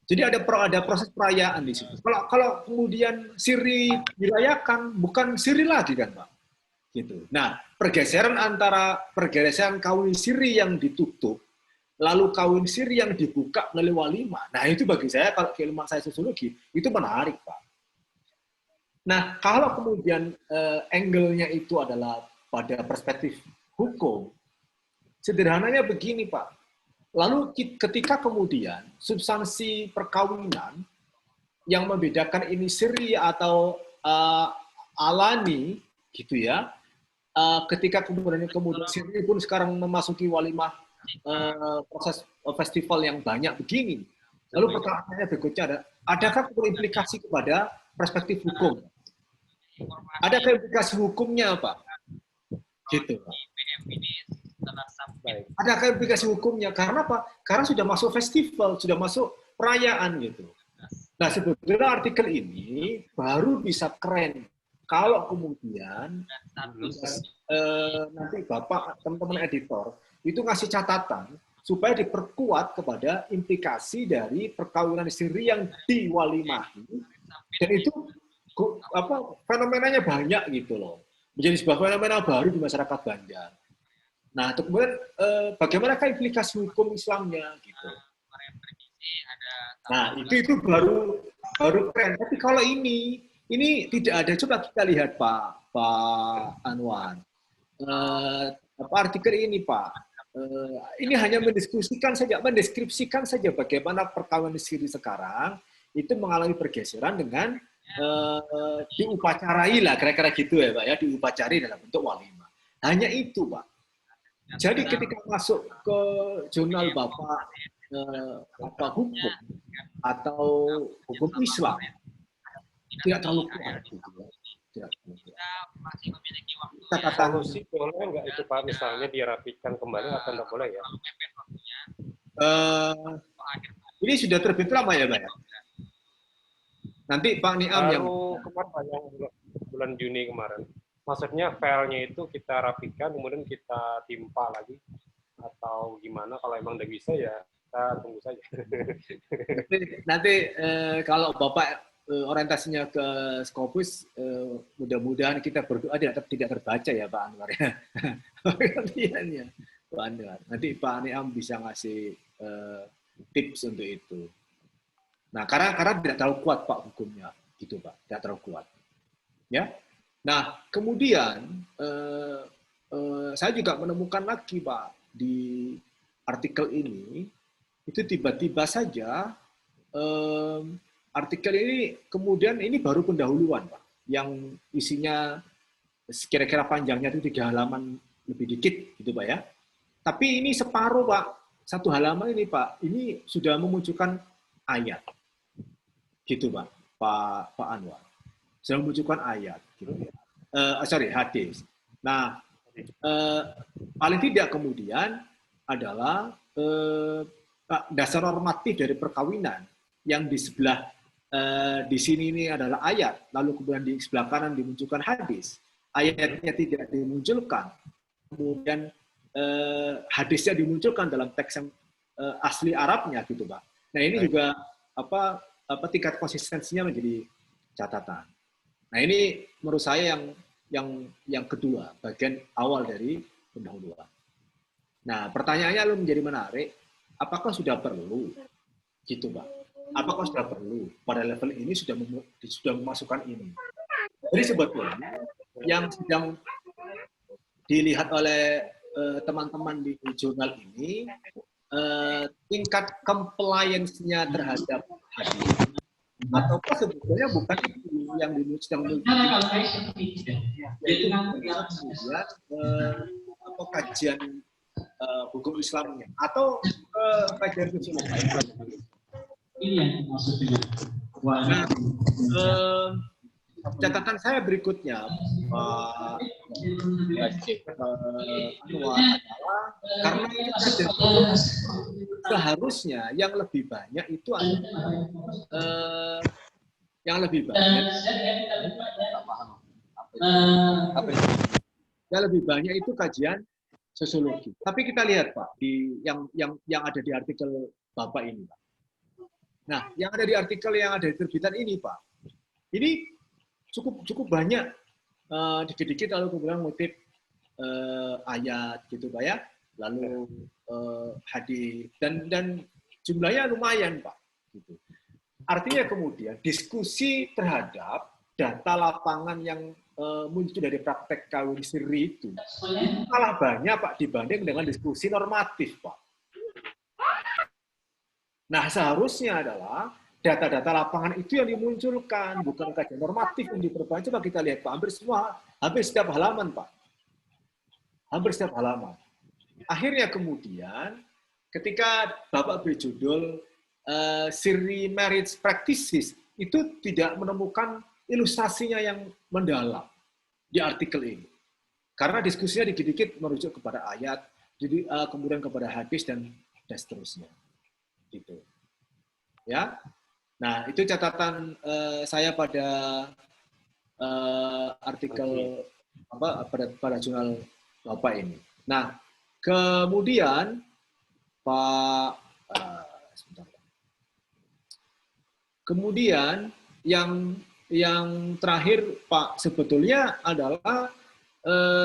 Speaker 5: Jadi ada proses perayaan di situ. Kalau kemudian siri dirayakan, bukan siri lagi kan, Pak? Gitu. Nah, pergeseran kawin siri yang ditutup, lalu kawin siri yang dibuka melalui walimah. Nah, itu bagi saya, kalau keilmuan saya sosiologi, itu menarik, Pak. Nah, kalau kemudian angle-nya itu adalah pada perspektif hukum, sederhananya begini, Pak. Lalu ketika kemudian substansi perkawinan yang membedakan ini siri atau alani, gitu ya, ketika kemudian siri pun sekarang memasuki walimah proses festival yang banyak begini. Lalu pertanyaannya berikutnya adakah implikasi kepada perspektif hukum? Adakah implikasi hukumnya, Pak? Gitu, Pak. Adakah implikasi hukumnya? Karena apa? Karena sudah masuk festival, sudah masuk perayaan gitu. Nah, sebetulnya artikel ini baru bisa keren kalau kemudian nanti Bapak, teman-teman editor, itu ngasih catatan supaya diperkuat kepada implikasi dari perkawinan siri yang diwalimahi, dan itu fenomenanya banyak gitu loh, menjadi sebuah fenomena baru di masyarakat Banjar. Nah, kemudian bagaimanakah implikasi hukum Islamnya gitu. Nah, itu baru keren. Tapi kalau ini tidak ada. Coba kita lihat Pak Anwar. Artikel ini Pak. Ini hanya mendeskripsikan saja bagaimana perkawinan siri sekarang itu mengalami pergeseran dengan diupacarai lah, kira-kira gitu ya Pak ya, diupacarai dalam bentuk walimah. Hanya itu Pak. Jadi ketika masuk ke jurnal Bapak hukum atau hukum Islam tidak terlalu kuat gitu ya.
Speaker 9: Solusi boleh nggak itu Pak, misalnya dirapikan kembali atau nggak boleh ya?
Speaker 5: Ini sudah terbit lama ya Pak ya? Nanti Pak Niam yang
Speaker 9: kemarin bulan Juni kemarin. Maksudnya filenya itu kita rapikan, kemudian kita timpa lagi, atau gimana? Kalau emang udah bisa ya kita tunggu saja.
Speaker 5: Nanti kalau Bapak orientasinya ke Scopus, mudah-mudahan kita berdoa tidak terbaca ya Pak Anwar ya. Pak Anwar. Nanti Pak Niam bisa ngasih tips untuk itu. Nah, karena tidak terlalu kuat Pak hukumnya, gitu Pak, tidak terlalu kuat. Ya. Nah, kemudian saya juga menemukan lagi Pak di artikel ini, itu tiba-tiba saja artikel ini kemudian ini baru pendahuluan Pak, yang isinya kira-kira panjangnya itu 3 halaman lebih dikit gitu Pak ya. Tapi ini separuh Pak, 1 halaman ini Pak, ini sudah memunculkan ayat, gitu Pak Anwar. Sudah memunculkan ayat, gitu ya. Hadis. Nah, paling tidak kemudian adalah dasar normatif dari perkawinan yang di sebelah di sini ini adalah ayat, lalu kemudian di sebelah kanan dimunculkan hadis. Ayatnya tidak dimunculkan, kemudian hadisnya dimunculkan dalam teks yang asli Arabnya, gitu Pak. Nah, ini juga tingkat konsistensinya menjadi catatan. Nah, ini menurut saya yang kedua, bagian awal dari pendahuluan. Nah, pertanyaannya lalu menjadi menarik, apakah sudah perlu, gitu Pak? Apakah sudah perlu pada level ini sudah memasukkan ini? Jadi sebetulnya yang sedang dilihat oleh teman-teman di jurnal ini tingkat compliance-nya terhadap hadis, ataukah sebetulnya bukan itu yang yaitu kemudian atau kajian hukum Islamnya atau kajian kesulitan.
Speaker 10: Ini yang maksudnya.
Speaker 5: Nah, catatan saya berikutnya, Pak Anwar, adalah karena ini kajian seharusnya yang lebih banyak itu adalah yang lebih banyak itu kajian sosiologi. Tapi kita lihat Pak di yang ada di artikel Bapak ini, Pak. Nah, yang ada di artikel yang ada di terbitan ini, Pak, ini cukup banyak dikit-dikit lalu kemudian ngutip ayat gitu, Pak ya, lalu hadis dan jumlahnya lumayan, Pak. Gitu. Artinya kemudian diskusi terhadap data lapangan yang muncul dari praktek kawin siri itu malah banyak Pak dibanding dengan diskusi normatif Pak. Nah seharusnya adalah data-data lapangan itu yang dimunculkan, bukan kajian normatif yang diperbanyak. Coba kita lihat Pak, hampir setiap halaman Pak. Hampir setiap halaman. Akhirnya kemudian ketika Bapak beri judul Siri Marriage Practices, itu tidak menemukan ilustrasinya yang mendalam di artikel ini. Karena diskusinya dikit-dikit merujuk kepada ayat, jadi kemudian kepada hadis dan seterusnya. Gitu. Ya. Nah, itu catatan saya pada artikel pada jurnal Bapak ini. Nah, kemudian Pak kemudian yang terakhir Pak sebetulnya adalah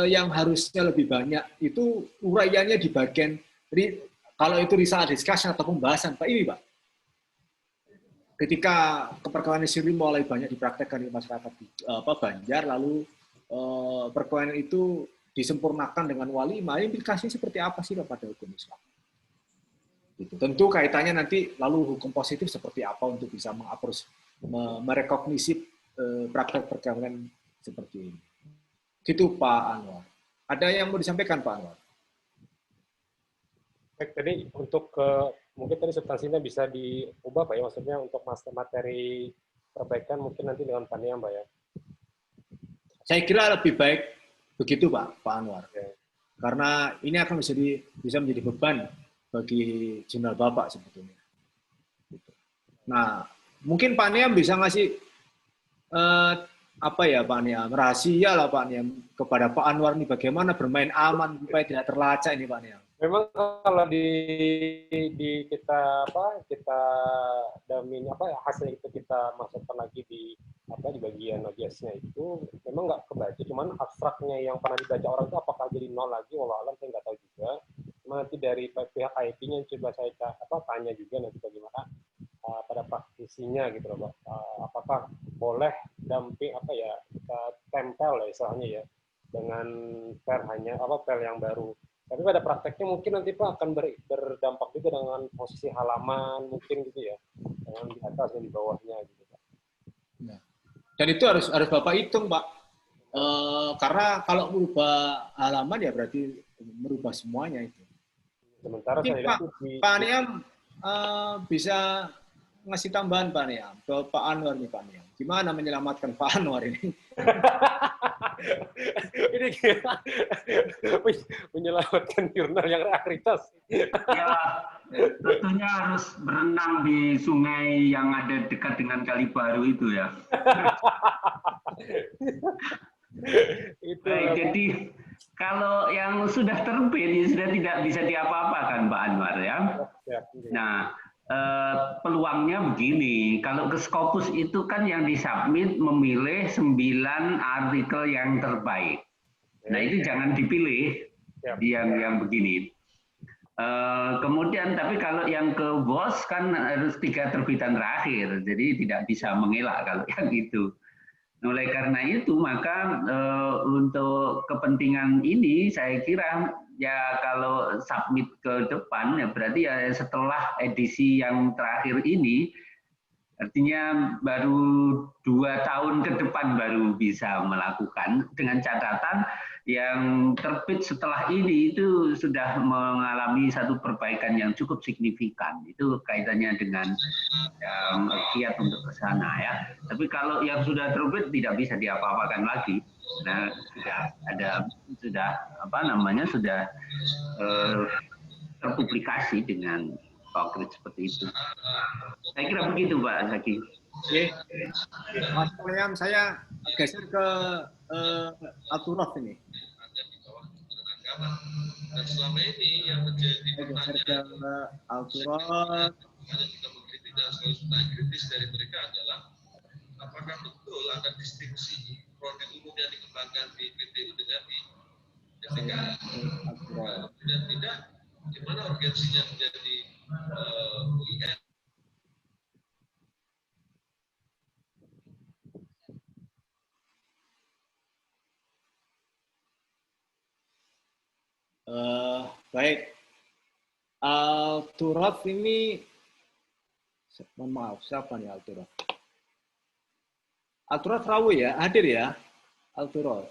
Speaker 5: yang harusnya lebih banyak itu uraiannya di bagian kalau itu risalah discussion atau pembahasan Pak ini Pak. Ketika perkawinan siri mulai banyak dipraktekkan di masyarakat Banjar, lalu perkawinan itu disempurnakan dengan walimah, implikasinya seperti apa sih Pak pada hukum Islam? Gitu. Tentu kaitannya nanti lalu hukum positif seperti apa untuk bisa merekognisi praktek perkawinan seperti ini. Gitu Pak Anwar. Ada yang mau disampaikan Pak Anwar?
Speaker 9: Baik, tadi untuk mungkin tadi substansinya bisa diubah Pak ya, maksudnya untuk materi perbaikan mungkin nanti dengan Pak Niam Pak ya.
Speaker 5: Saya kira lebih baik begitu Pak Anwar. Okay. Karena ini akan bisa menjadi beban bagi jurnal Bapak sebetulnya. Nah, mungkin Pak Niam bisa ngasih apa ya Pak Niam, rahasia lah Pak Niam kepada Pak Anwar ini bagaimana bermain aman supaya tidak terlacak ini Pak Niam.
Speaker 9: Memang kalau di kita hasil itu kita masukkan lagi di bagian OJS-nya itu memang nggak kebaca, cuman abstraknya yang pernah dibaca orang itu apakah jadi nol lagi, wallah alam saya nggak tahu juga. Cuma nanti dari pihak IT-nya coba saya tanya juga nanti bagaimana pada praktisinya gitu loh Pak. Apakah boleh damping kita tempel lah istilahnya ya dengan file yang baru. Tapi pada prakteknya mungkin nanti Pak akan berdampak juga dengan posisi halaman mungkin gitu ya, dengan di atas dan di bawahnya gitu Pak.
Speaker 5: Nah, dan itu harus Bapak hitung Pak, karena kalau merubah halaman ya berarti merubah semuanya itu.
Speaker 9: Sementara saya
Speaker 5: Pak Niam bisa ngasih tambahan Pak Niam ke Pak Anwar nih Pak Niam. Gimana menyelamatkan Pak Anwar ini?
Speaker 9: Ini menyelamatkan jurnal yang realitas.
Speaker 1: Ya, tentunya harus berenang di sungai yang ada dekat dengan Kali Baru itu ya. Baik, jadi kalau yang sudah terbit sudah tidak bisa diapa-apakan Pak Anwar ya. Nah, peluangnya begini, kalau ke Scopus itu kan yang disubmit memilih 9 artikel yang terbaik. Nah itu jangan dipilih yang begini. Kemudian tapi kalau yang ke WOS kan harus 3 terbitan terakhir, jadi tidak bisa mengelak kalau yang itu. Oleh karena itu, maka untuk kepentingan ini, saya kira ya kalau submit ke depan, ya berarti ya setelah edisi yang terakhir ini, artinya baru 2 tahun ke depan baru bisa melakukan, dengan catatan yang terbit setelah ini itu sudah mengalami satu perbaikan yang cukup signifikan. Itu kaitannya dengan kiat untuk ke sana ya. Tapi kalau yang sudah terbit tidak bisa diapa-apakan lagi. Nah, sudah terpublikasi dengan konkret seperti itu. Saya kira begitu Pak Zaki.
Speaker 5: Oke, Mas William, saya geser ke Al-Turaf ini.
Speaker 8: Dan selama ini yang menjadi pertanyaan
Speaker 5: Al-Turaf.
Speaker 8: kritis dari mereka adalah apakah betul ada distinksi produk umum yang dikembangkan di PTU dengan di SDKI. Dan tidak, di mana urgensinya menjadi UIN.
Speaker 5: Baik, Al-Turaf ini, mohon maaf, siapa nih Al-Turaf? Al-Turaf Rawi ya, hadir ya, Al-Turaf.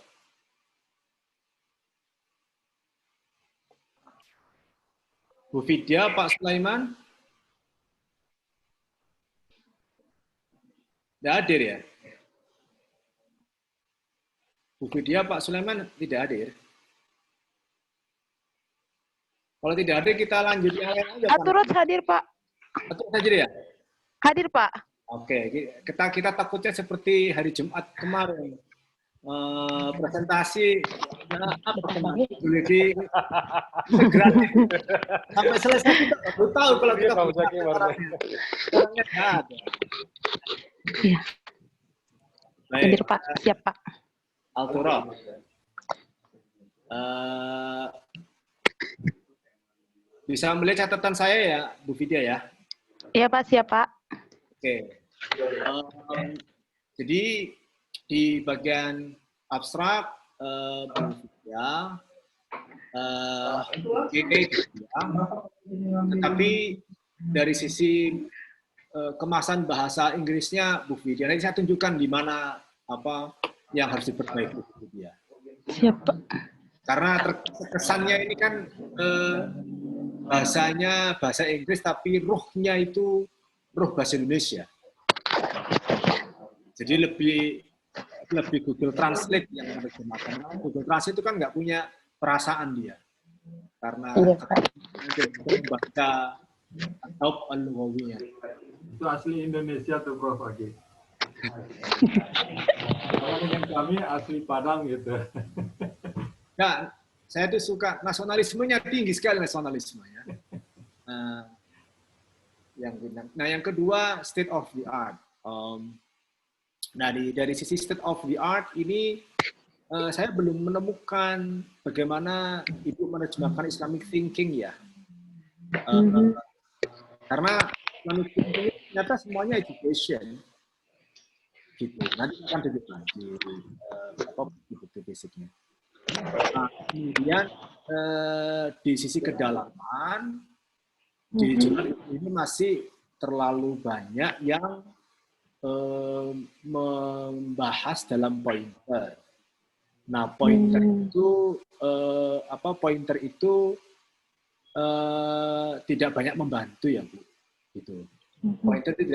Speaker 5: Bu Vidya, Pak Sulaiman? Tidak hadir ya? Bu Vidya, Pak Sulaiman tidak hadir. Kalau tidak hadir, kita lanjut yang lain aja.
Speaker 2: Al-Turaf hadir, Pak.
Speaker 5: Al-Turaf hadir ya?
Speaker 2: Hadir, Pak.
Speaker 5: Oke, kita takutnya seperti hari Jumat kemarin. Presentasi jadi gratis sampai selesai kita baru tahu kalau kita orangnya ada.
Speaker 2: Iya. Hadir Pak, siap Pak.
Speaker 5: Al-Turaf. Bisa melihat catatan saya ya, Bu Vidya ya?
Speaker 2: Iya Pak, siap Pak.
Speaker 5: Oke. Jadi di bagian abstrak, tetapi dari sisi kemasan bahasa Inggrisnya Bu Vidya, nanti saya tunjukkan di mana apa yang harus diperbaiki Bu Vidya.
Speaker 2: Siap Pak.
Speaker 5: Karena kesannya ini kan bahasanya bahasa Inggris, tapi ruhnya itu ruh bahasa Indonesia. Jadi lebih Google Translate yang menerjemahkan. Google Translate itu kan nggak punya perasaan dia, karena membaca atau al-lughawiyah.
Speaker 4: Itu asli Indonesia tuh Prof. Agi. Kalau dengan kami asli Padang gitu.
Speaker 5: Nah, saya tuh suka nasionalismenya, tinggi sekali nasionalismenya. Yang kedua, state of the art. Nah, dari sisi state of the art ini, saya belum menemukan bagaimana Ibu menerjemahkan Islamic thinking ya. Karena Islamic thinking ternyata semuanya education. Gitu. Nanti akan duduk lagi buku basicnya. Nah, kemudian di sisi kedalaman, di jurnal ini masih terlalu banyak yang membahas dalam pointer. Nah, pointer itu tidak banyak membantu ya Bu. Gitu. Pointer itu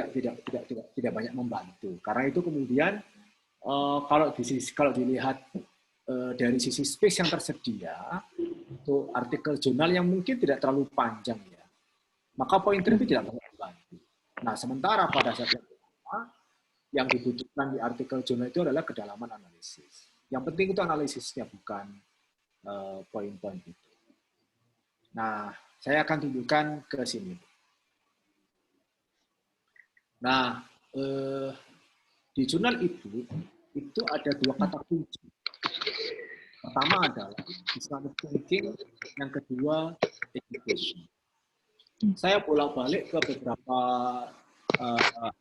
Speaker 5: tidak banyak membantu. Karena itu kemudian kalau dilihat dari sisi space yang tersedia, itu artikel jurnal yang mungkin tidak terlalu panjang ya, maka pointer itu tidak banyak membantu. Nah, sementara pada saat yang dibutuhkan di artikel jurnal itu adalah kedalaman analisis. Yang penting itu analisisnya, bukan poin-poin itu. Nah, saya akan tunjukkan ke sini. Nah, di jurnal itu ada 2 kata kunci. Pertama adalah Islamic thinking, yang kedua education. Saya bolak-balik ke beberapa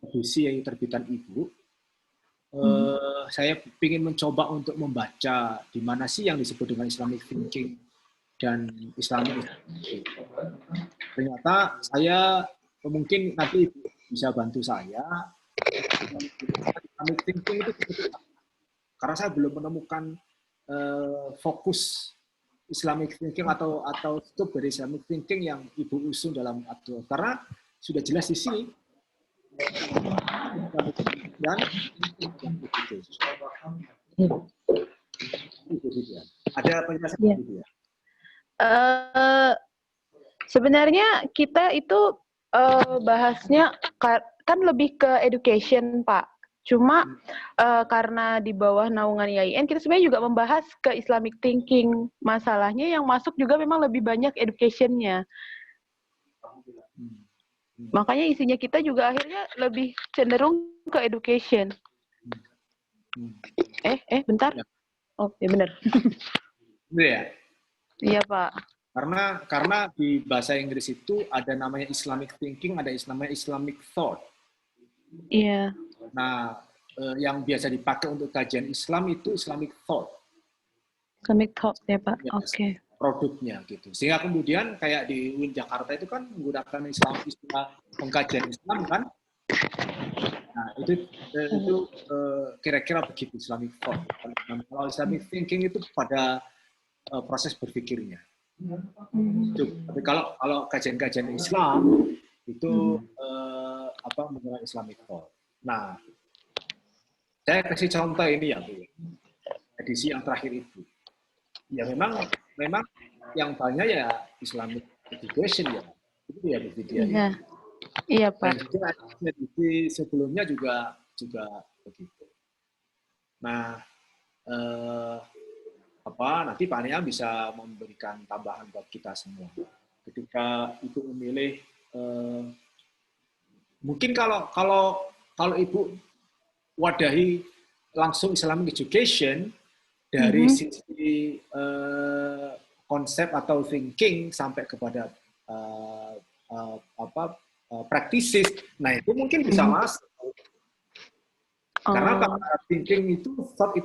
Speaker 5: edisi yang terbitan Ibu. saya ingin mencoba untuk membaca di mana sih yang disebut dengan Islamic thinking dan Islamic. Ternyata saya mungkin nanti bisa bantu saya. Islamic thinking itu karena saya belum menemukan fokus Islamic thinking atau scope dari Islamic thinking yang Ibu usung dalam Abdul. Karena sudah jelas di sini dan ada penjelasan gitu ya.
Speaker 2: Sebenarnya kita itu bahasnya kan lebih ke education, Pak. Cuma karena di bawah naungan IAIN, kita sebenarnya juga membahas ke Islamic thinking. Masalahnya yang masuk juga memang lebih banyak education-nya. Makanya isinya kita juga akhirnya lebih cenderung ke education. Bentar. Oh, ya benar.
Speaker 5: Iya.
Speaker 2: Iya, Pak.
Speaker 5: Karena di bahasa Inggris itu ada namanya Islamic thinking, ada namanya Islamic thought.
Speaker 2: Iya.
Speaker 5: Nah, yang biasa dipakai untuk kajian Islam itu Islamic thought.
Speaker 2: Islamic thought ya, Pak.
Speaker 5: Ya,
Speaker 2: Oke.
Speaker 5: Produknya gitu. Sehingga kemudian kayak di UIN Jakarta itu kan menggunakan istilah pengkajian Islam kan. Nah, itu kira-kira begitu Islamic thought. Kalau Islamic thinking itu pada proses berpikirnya. Tapi kalau kajian-kajian Islam itu menggunakan Islamic thought. Nah, saya kasih contoh ini ya, Bu. Edisi yang terakhir itu. Ya memang yang banyak ya Islamic education ya. Itu ya Bu Vidya.
Speaker 2: Iya. Iya, Pak.
Speaker 5: Dan juga edisi sebelumnya juga begitu. Nah, nanti Pak Nia bisa memberikan tambahan buat kita semua. Ketika Ibu memilih, mungkin kalau Ibu wadahi langsung Islamic education dari sisi konsep atau thinking sampai kepada practices, nah itu mungkin bisa masuk. Karena thinking itu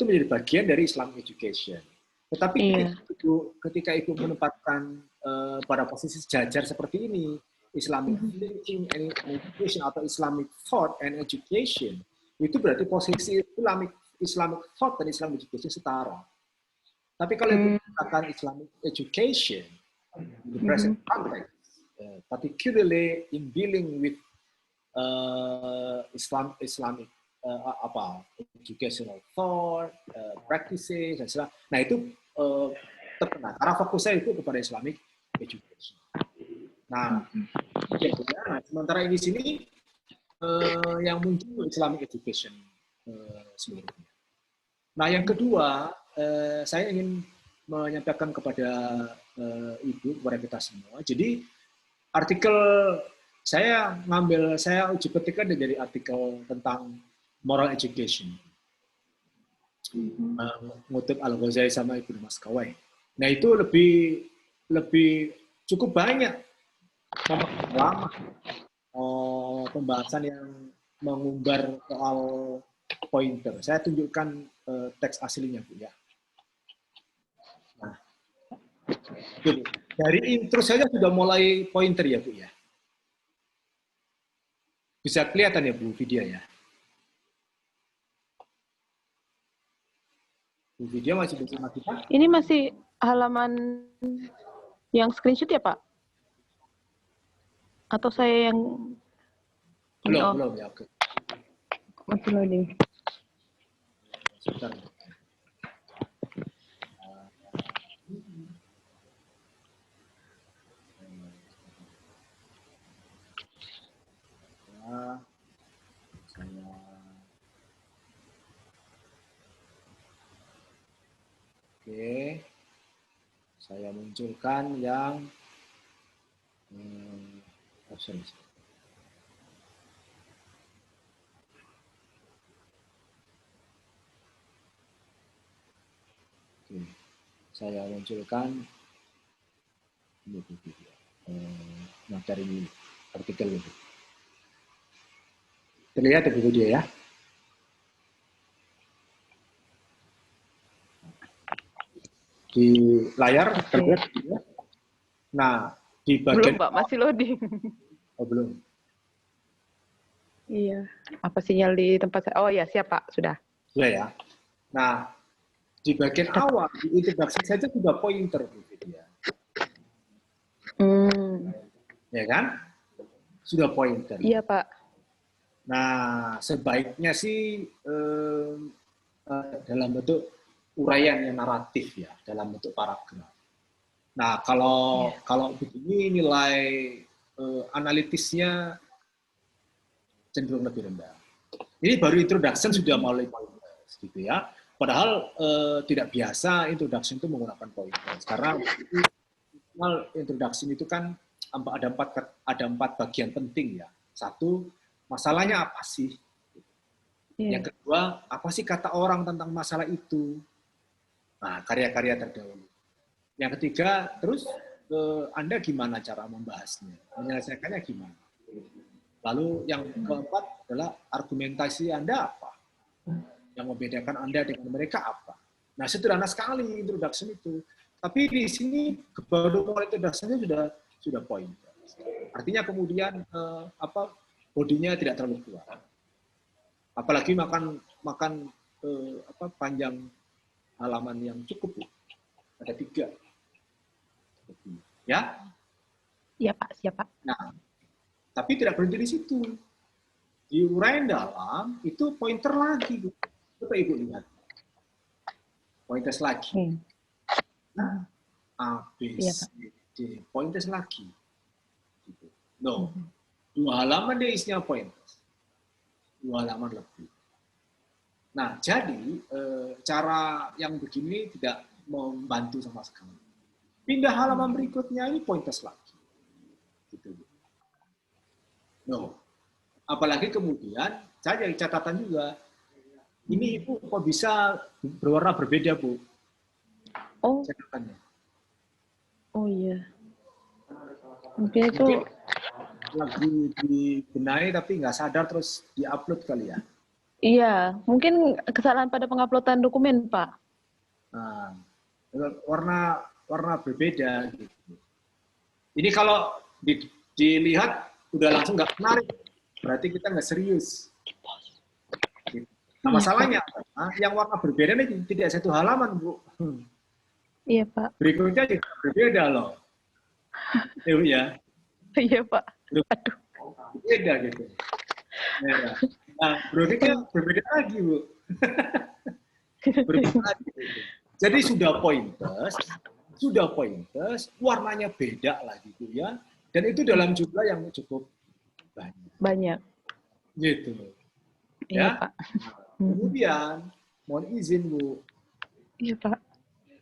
Speaker 5: menjadi bagian dari Islamic education. Tetapi ketika Ibu menempatkan pada posisi sejajar seperti ini, Islamic thinking and education atau Islamic thought and education, itu berarti posisi Islamic thought dan Islamic education setara. Tapi kalau Ibu menggunakan Islamic education in the present context, particularly in dealing with Islamic educational thought, practices, dan sebagainya. Nah itu terkena. Karena fokus saya itu kepada Islamic education. Nah, sementara di sini yang muncul Islamic education seluruhnya. Nah, yang kedua, saya ingin menyampaikan kepada Ibu, kepada kita semua. Jadi, artikel saya uji petikkan dari artikel tentang moral education. Ngutip Al-Ghazali sama Ibnu Maskawai. Nah, itu lebih cukup banyak lama pembahasan yang mengumbar soal pointer. Saya tunjukkan teks aslinya, Bu ya. Nah, dari intro saja sudah mulai pointer ya, Bu ya. Bisa kelihatan ya, Bu, video ya. Bu video masih bersama kita?
Speaker 2: Ini masih halaman yang screenshot ya, Pak? Atau saya yang
Speaker 5: belum ya, oke.
Speaker 2: Masih loading.
Speaker 5: Sebentar. Saya munculkan yang saya munculkan materi ini, artikel ini. Terlihat ya video ya? di layar terlihat. Nah, di bagian
Speaker 2: belum Pak, masih loading.
Speaker 5: Oh, belum.
Speaker 2: Iya. Apa sinyal di tempat saya? Oh ya, siap Pak, sudah.
Speaker 5: Sudah ya. Nah, di bagian awal di introduksi saja sudah pointer gitu ya. Ya kan? Sudah pointer.
Speaker 2: Iya Pak.
Speaker 5: Nah, sebaiknya sih dalam bentuk uraian yang naratif ya, dalam bentuk paragraf. Nah, kalau begini nilai analitisnya cenderung lebih rendah. Ini baru introduction sudah mulai pointers gitu ya. Padahal tidak biasa introduction itu menggunakan pointers karena introduction itu kan ada empat bagian penting ya. Satu, masalahnya apa sih? Yang kedua, apa sih kata orang tentang masalah itu? Nah, karya-karya terdahulu. Yang ketiga, terus Anda gimana cara membahasnya? Menyelesaikannya gimana? Lalu yang keempat adalah argumentasi Anda apa? Yang membedakan Anda dengan mereka apa? Nah, sederhana sekali introduction itu. Tapi di sini baru mulai introduction-nya sudah poin. Artinya kemudian bodinya tidak terlalu kuat. Apalagi makan panjang halaman yang cukup. Ada 3. Ya?
Speaker 2: Iya Pak, siap Pak.
Speaker 5: Nah, tapi tidak berhenti di situ. Di uraian dalam itu pointer lagi. Coba Ibu lihat. Pointers lagi. Nah, A, B, C, D. Pointers lagi. No. 2 halaman dia isinya pointers. 2 halaman lebih. Nah, jadi cara yang begini tidak membantu sama sekali. Pindah halaman berikutnya ini pointers lagi. Gitu. No. Apalagi kemudian, saya jadi catatan juga, ini Ibu kok bisa berwarna berbeda, Bu?
Speaker 2: Oh.
Speaker 5: Catatannya.
Speaker 2: Oh iya. Mungkin itu
Speaker 5: lagi dibenahi tapi nggak sadar terus diupload kali ya?
Speaker 2: Iya, mungkin kesalahan pada penguploadan dokumen, Pak.
Speaker 5: Nah, warna berbeda gitu. Ini kalau dilihat udah langsung nggak menarik, berarti kita nggak serius. Nah, masalahnya yang warna berbeda ini tidak 1 halaman, Bu.
Speaker 2: Iya, Pak.
Speaker 5: Berikutnya juga berbeda loh. Ya.
Speaker 2: Iya, Pak.
Speaker 5: Aduh. Beda gitu. Ya. Nah, berikutnya berbeda lagi, Bu. Berbeda lagi. Jadi sudah pointers, warnanya beda lagi, Bu ya. Dan itu dalam jumlah yang cukup banyak.
Speaker 2: Banyak.
Speaker 5: Gitu.
Speaker 2: Iya,
Speaker 5: Ya.
Speaker 2: Pak.
Speaker 5: Kemudian, mohon izin, Bu.
Speaker 2: Iya, Pak.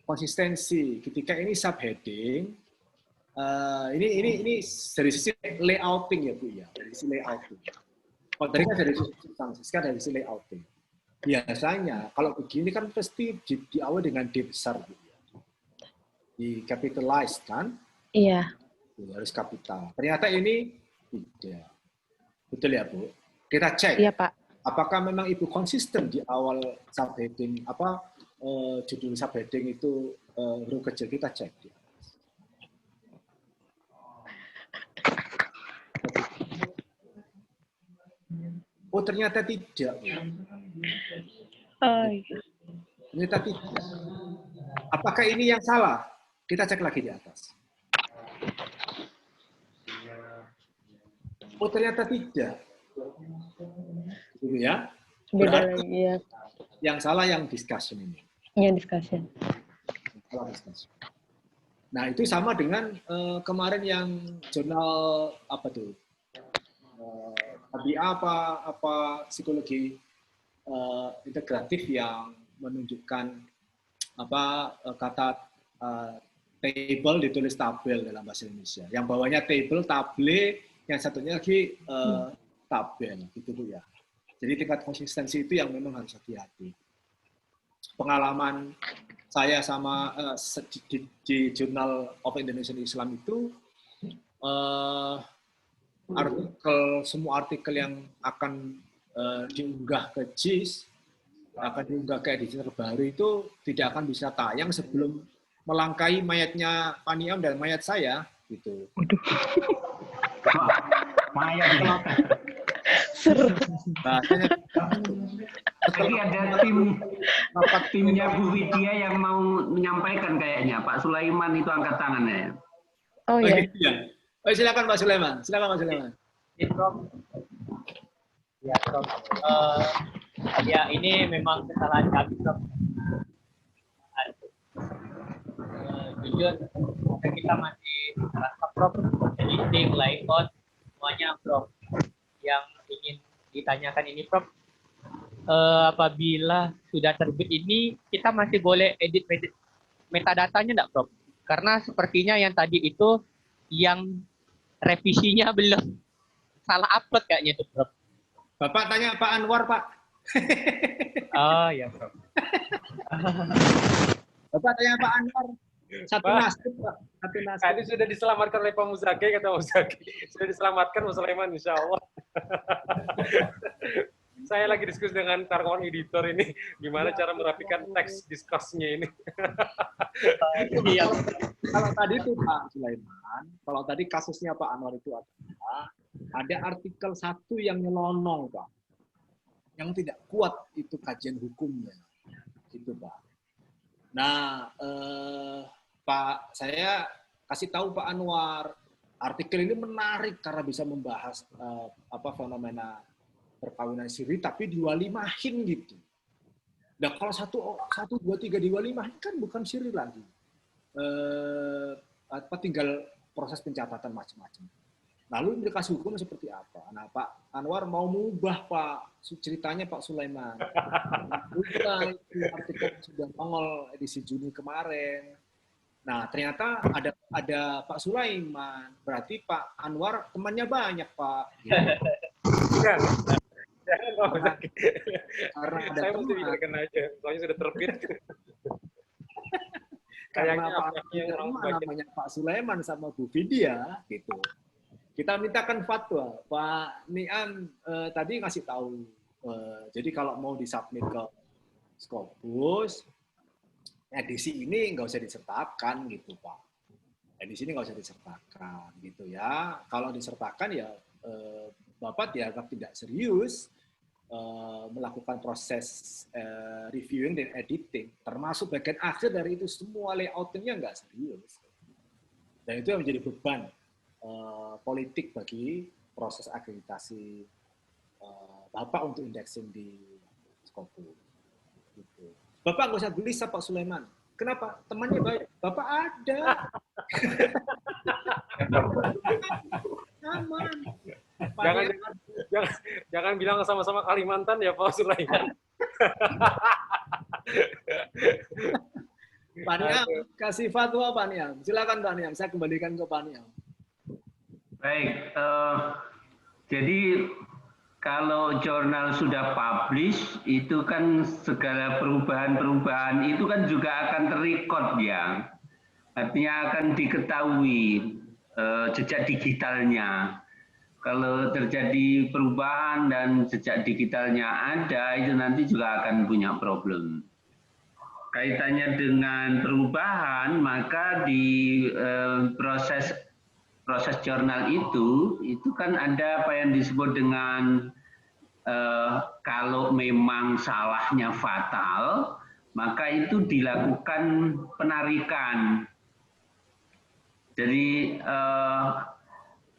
Speaker 5: Konsistensi. Ketika ini subheading, ini dari sisi layouting ya, Bu ya. Dari sisi layouting. Kalau tadi kan dari sisi substansi, sekarang dari sisi layouting. Biasanya, kalau begini kan pasti diawali dengan D besar, Bu ya. Di capitalize kan?
Speaker 2: Iya.
Speaker 5: Harus kapital. Ternyata ini tidak. Betul ya, Bu? Kita cek.
Speaker 2: Iya, Pak.
Speaker 5: Apakah memang Ibu konsisten di awal subheading, judul subheading itu huruf kecil, kita cek. Oh, ternyata tidak.
Speaker 2: Oh, iya.
Speaker 5: Ternyata tidak. Apakah ini yang salah? Kita cek lagi di atas. Oh, ternyata tidak. Gitu ya.
Speaker 2: Beda lagi, ya.
Speaker 5: Yang salah yang discussion ini.
Speaker 2: Yang discussion.
Speaker 5: Salah discussion. Nah, itu sama dengan kemarin yang jurnal apa tuh? Apa psikologi integratif yang menunjukkan kata table ditulis tabel dalam bahasa Indonesia. Yang bawahnya table, table, yang satunya lagi tabel, gitu Bu ya. Jadi tingkat konsistensi itu yang memang harus hati-hati. Pengalaman saya sama di Journal of Indonesian Islam itu semua artikel yang akan diunggah ke JIS, akan diunggah ke edisi terbaru itu tidak akan bisa tayang sebelum melangkahi mayatnya Paniam dan mayat saya, gitu.
Speaker 11: Mayat.
Speaker 5: Bahasanya.
Speaker 1: Lagi ada timnya Bu Widya yang mau menyampaikan kayaknya. Pak Sulaiman itu angkat tangannya.
Speaker 2: Oh iya.
Speaker 5: Oh, silakan Pak Sulaiman. Silakan Pak Sulaiman.
Speaker 12: Ya, Prof. Ya, ini memang kesalahan kami, Prof. Jujur, kita masih merasa, Prof, editing, layout, semuanya, Prof. Yang ingin ditanyakan ini, Prof, apabila sudah terbit ini, kita masih boleh edit metadatanya enggak, Prof? Karena sepertinya yang tadi itu, yang revisinya belum salah upload kayaknya itu, Prof.
Speaker 5: Bapak tanya Pak Anwar, Pak.
Speaker 12: Oh, ya, Prof.
Speaker 5: Bapak tanya Pak Anwar. Satu nasib, Pak. Satu nasib.
Speaker 9: Tadi sudah diselamatkan oleh Pak Muzaki, kata Pak Muzaki. Sudah diselamatkan, Mas Sulaiman, insya Allah. Saya lagi diskusi dengan kawan editor ini, gimana cara merapikan teks diskusnya ini.
Speaker 5: Kalau tadi itu Pak Sulaiman, kalau tadi kasusnya Pak Anwar itu adalah ada artikel 1 yang nyelonong, Pak. Yang tidak kuat itu kajian hukumnya. Itu, Pak. Nah, Pak, saya kasih tahu Pak Anwar, artikel ini menarik karena bisa membahas fenomena perkawinan siri tapi diwalimahin gitu. Nah, kalau 1, 2, 3 diwalimahin kan bukan siri lagi. Tinggal proses pencatatan macam-macam. Lalu implikasi hukum seperti apa? Nah, Pak Anwar mau mengubah, Pak, ceritanya Pak Sulaiman. Udah itu artikel sudah nongol edisi Juni kemarin. Nah, ternyata ada Pak Sulaiman. Berarti Pak Anwar temannya banyak, Pak.
Speaker 9: Jangan,
Speaker 5: karena ada
Speaker 9: saya mesti pikirkan aja, soalnya sudah terbit.
Speaker 5: Karena namanya Pak Sulaiman sama Bu Vidya, gitu. Kita mintakan fatwa. Pak Niam tadi ngasih tahu. Jadi kalau mau disubmit ke Scopus, edisi ini nggak usah disertakan, gitu, Pak. Edisi ini nggak usah disertakan, gitu ya. Kalau disertakan ya Bapak dianggap tidak serius melakukan proses reviewing dan editing, termasuk bagian akhir dari itu semua layoutingnya nggak serius. Dan itu yang menjadi beban politik bagi proses akreditasi Bapak untuk indexing di Scopus. Gitu. Bapak nggak usah gelisah Pak Sulaiman. Kenapa? Temannya baik. Bapak ada. Aman.
Speaker 9: Jangan bilang sama-sama Kalimantan ya Pak Sulaiman.
Speaker 5: Pak Niam, kasih fatwa Pak Niam. Silakan Pak Niam, saya kembalikan ke Pak Niam.
Speaker 1: Baik, jadi kalau jurnal sudah publish, itu kan segala perubahan-perubahan itu kan juga akan terrecord ya. Artinya akan diketahui jejak digitalnya. Kalau terjadi perubahan dan jejak digitalnya ada, itu nanti juga akan punya problem. Kaitannya dengan perubahan, maka di proses jurnal itu kan ada apa yang disebut dengan kalau memang salahnya fatal, maka itu dilakukan penarikan. Jadi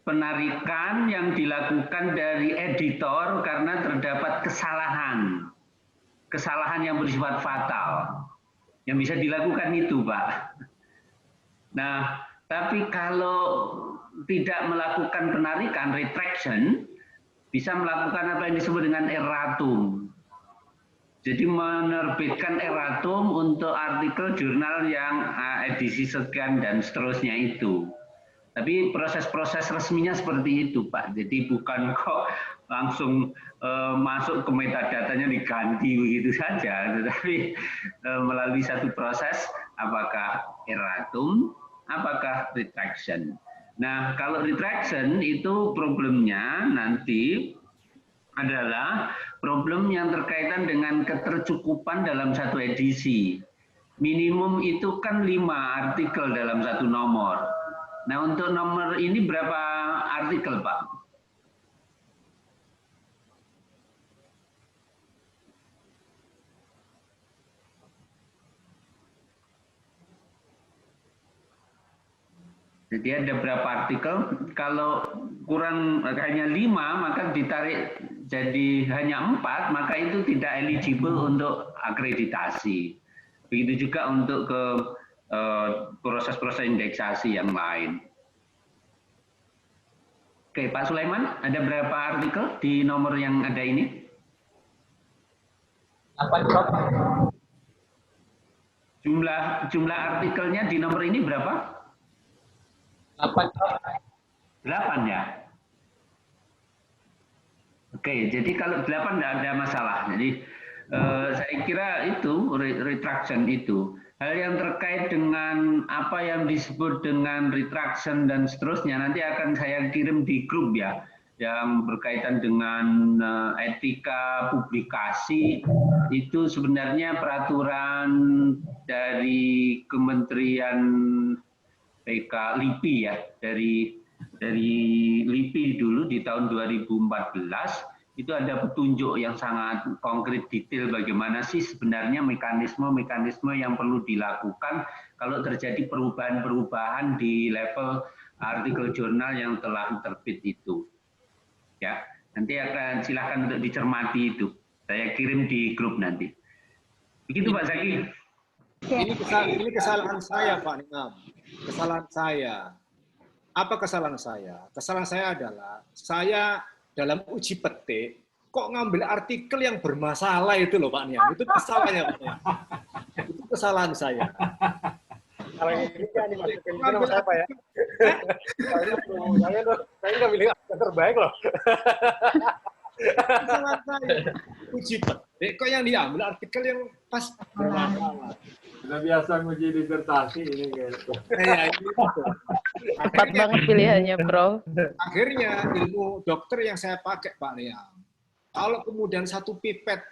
Speaker 1: penarikan yang dilakukan dari editor karena terdapat kesalahan yang bersifat fatal, yang bisa dilakukan itu, Pak. Nah, tapi kalau tidak melakukan penarikan, retraction, bisa melakukan apa yang disebut dengan erratum. Jadi menerbitkan erratum untuk artikel jurnal yang edisi sekian dan seterusnya itu. Tapi proses-proses resminya seperti itu, Pak. Jadi bukan kok langsung masuk ke metadatanya diganti begitu saja, tetapi melalui satu proses, apakah erratum, apakah retraction. Nah, kalau retraction itu problemnya nanti adalah problem yang terkaitan dengan ketercukupan dalam satu edisi. Minimum itu kan 5 artikel dalam satu nomor. Nah, untuk nomor ini berapa artikel, Pak? Jadi ada berapa artikel? Kalau kurang hanya 5, maka ditarik jadi hanya 4, maka itu tidak eligible untuk akreditasi. Begitu juga untuk ke proses-proses indeksasi yang lain. Oke, Pak Sulaiman, ada berapa artikel di nomor yang ada ini?
Speaker 12: Apa, Prof?
Speaker 1: Jumlah artikelnya di nomor ini berapa? 8 ya. Oke, jadi kalau 8 tidak ada masalah. Jadi saya kira itu retraction itu hal yang terkait dengan apa yang disebut dengan retraction dan seterusnya nanti akan saya kirim di grup ya, yang berkaitan dengan etika publikasi. Itu sebenarnya peraturan dari Kementerian LIPI ya, dari LIPI dulu di tahun 2014 itu ada petunjuk yang sangat konkret detail bagaimana sih sebenarnya mekanisme yang perlu dilakukan kalau terjadi perubahan-perubahan di level artikel jurnal yang telah terbit itu. Ya, nanti akan silakan untuk dicermati itu. Saya kirim di grup nanti. Begitu Pak Zaki.
Speaker 5: Ini kesalahan saya, Pak Niam. Kesalahan saya. Apa kesalahan saya? Kesalahan saya adalah saya dalam uji petik kok ngambil artikel yang bermasalah itu loh Pak Niam. Itu kesalahannya Pak Niam. Itu kesalahan saya.
Speaker 9: Kalau ini kan dimasukin itu nama siapa ya? Saya nggak pilih yang terbaik loh.
Speaker 5: Kesalahan saya. Uji petik kok yang diambil artikel yang pas bermasalah.
Speaker 4: Sudah biasa nguji disertasi ini gitu.
Speaker 2: Tepat banget pilihannya, Bro.
Speaker 5: Akhirnya ilmu dokter yang saya pakai, Pak Niam. Kalau kemudian satu pipet,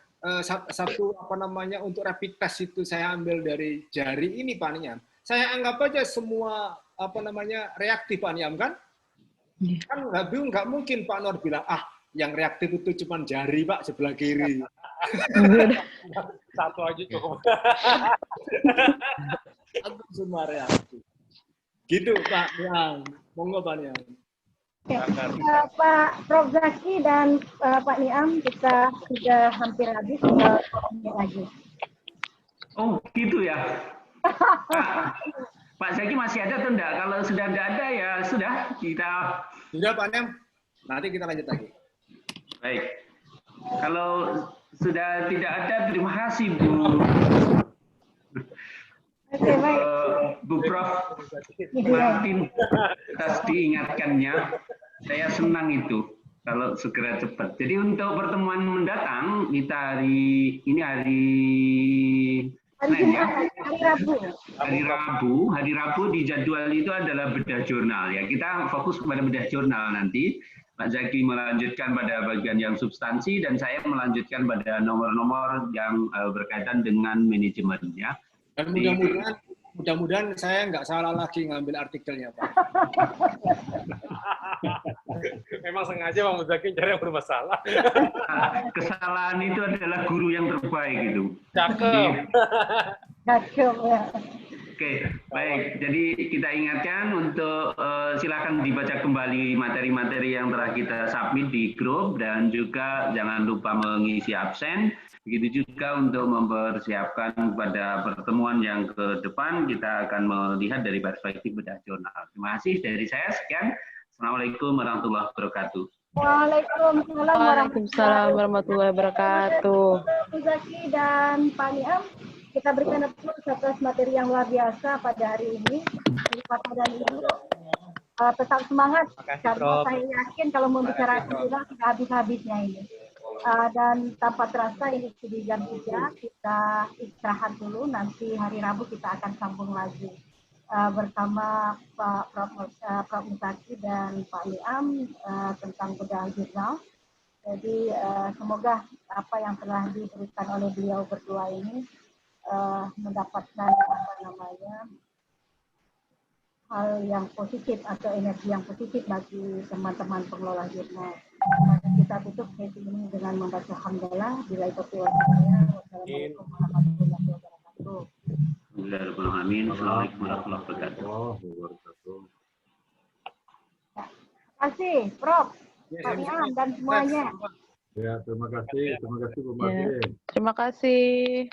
Speaker 5: satu apa namanya untuk rapid test itu saya ambil dari jari ini, Pak Niam. Saya anggap aja semua apa namanya reaktif, Pak Niam kan? Kan nggak mungkin Pak Nur bilang yang reaktif itu cuma jari Pak sebelah kiri.
Speaker 9: Satu aja cukup.
Speaker 5: Aku semua reaktif. Gitu Pak Niam. Monggo Pak Niam.
Speaker 6: Pak Prof Zaki dan Pak Niam, kita sudah hampir habis, tinggal 2 menit lagi.
Speaker 1: Oh gitu ya. Pak Zaki masih ada atau enggak? Kalau sudah tidak ada ya sudah kita.
Speaker 5: Sudah Pak Niam. Nanti kita lanjut lagi.
Speaker 1: Baik. Kalau sudah tidak ada, terima kasih Bu.
Speaker 6: Oke, baik.
Speaker 1: Bu Prof Martin atas diingatkannya. Saya senang itu kalau segera cepat. Jadi untuk pertemuan mendatang kita hari Senin ya. Hari Rabu di jadwal itu adalah bedah jurnal ya. Kita fokus pada bedah jurnal nanti. Pak Zaki melanjutkan pada bagian yang substansi dan saya melanjutkan pada nomor-nomor yang berkaitan dengan manajemennya.
Speaker 5: Dan mudah-mudahan saya nggak salah lagi ngambil artikelnya, Pak.
Speaker 9: Memang sengaja Bang Muzaki cari yang bermasalah.
Speaker 1: Kesalahan itu adalah guru yang terbaik itu.
Speaker 9: Cakep.
Speaker 6: Cakep ya.
Speaker 1: Oke, baik. Jadi kita ingatkan untuk silakan dibaca kembali materi-materi yang telah kita submit di grup dan juga jangan lupa mengisi absen. Begitu juga untuk mempersiapkan pada pertemuan yang ke depan kita akan melihat dari perspektif bedah jurnal. Terima kasih dari saya. Sekian. Assalamualaikum warahmatullahi wabarakatuh.
Speaker 2: Waalaikumsalam warahmatullahi wabarakatuh.
Speaker 6: Pak Zaki dan Pak Niam, kita berikan satu materi yang luar biasa pada hari ini. Dan Ibu tetap semangat karena saya yakin kalau membicarakan jurnal tidak habis-habisnya ini. Dan tanpa terasa ini sudah jam 3, kita istirahat dulu. Nanti hari Rabu kita akan sambung lagi bersama Pak Prof Zaki dan Pak Niam tentang bedah jurnal. Jadi semoga apa yang telah diberikan oleh beliau berdua ini
Speaker 11: mendapatkan hal yang positif atau energi yang positif bagi teman-teman pengelola jurnal. Kita tutup sesi ini dengan membaca hamdalah. Bila itu wassalamualaikum warahmatullahi wabarakatuh.
Speaker 1: Bismillahirrahmanirrahim. Assalamualaikum warahmatullahi wabarakatuh.
Speaker 11: Terima kasih, Prof. Pak Niam dan semuanya.
Speaker 4: Ya, terima kasih Bu Martin.
Speaker 2: Terima kasih.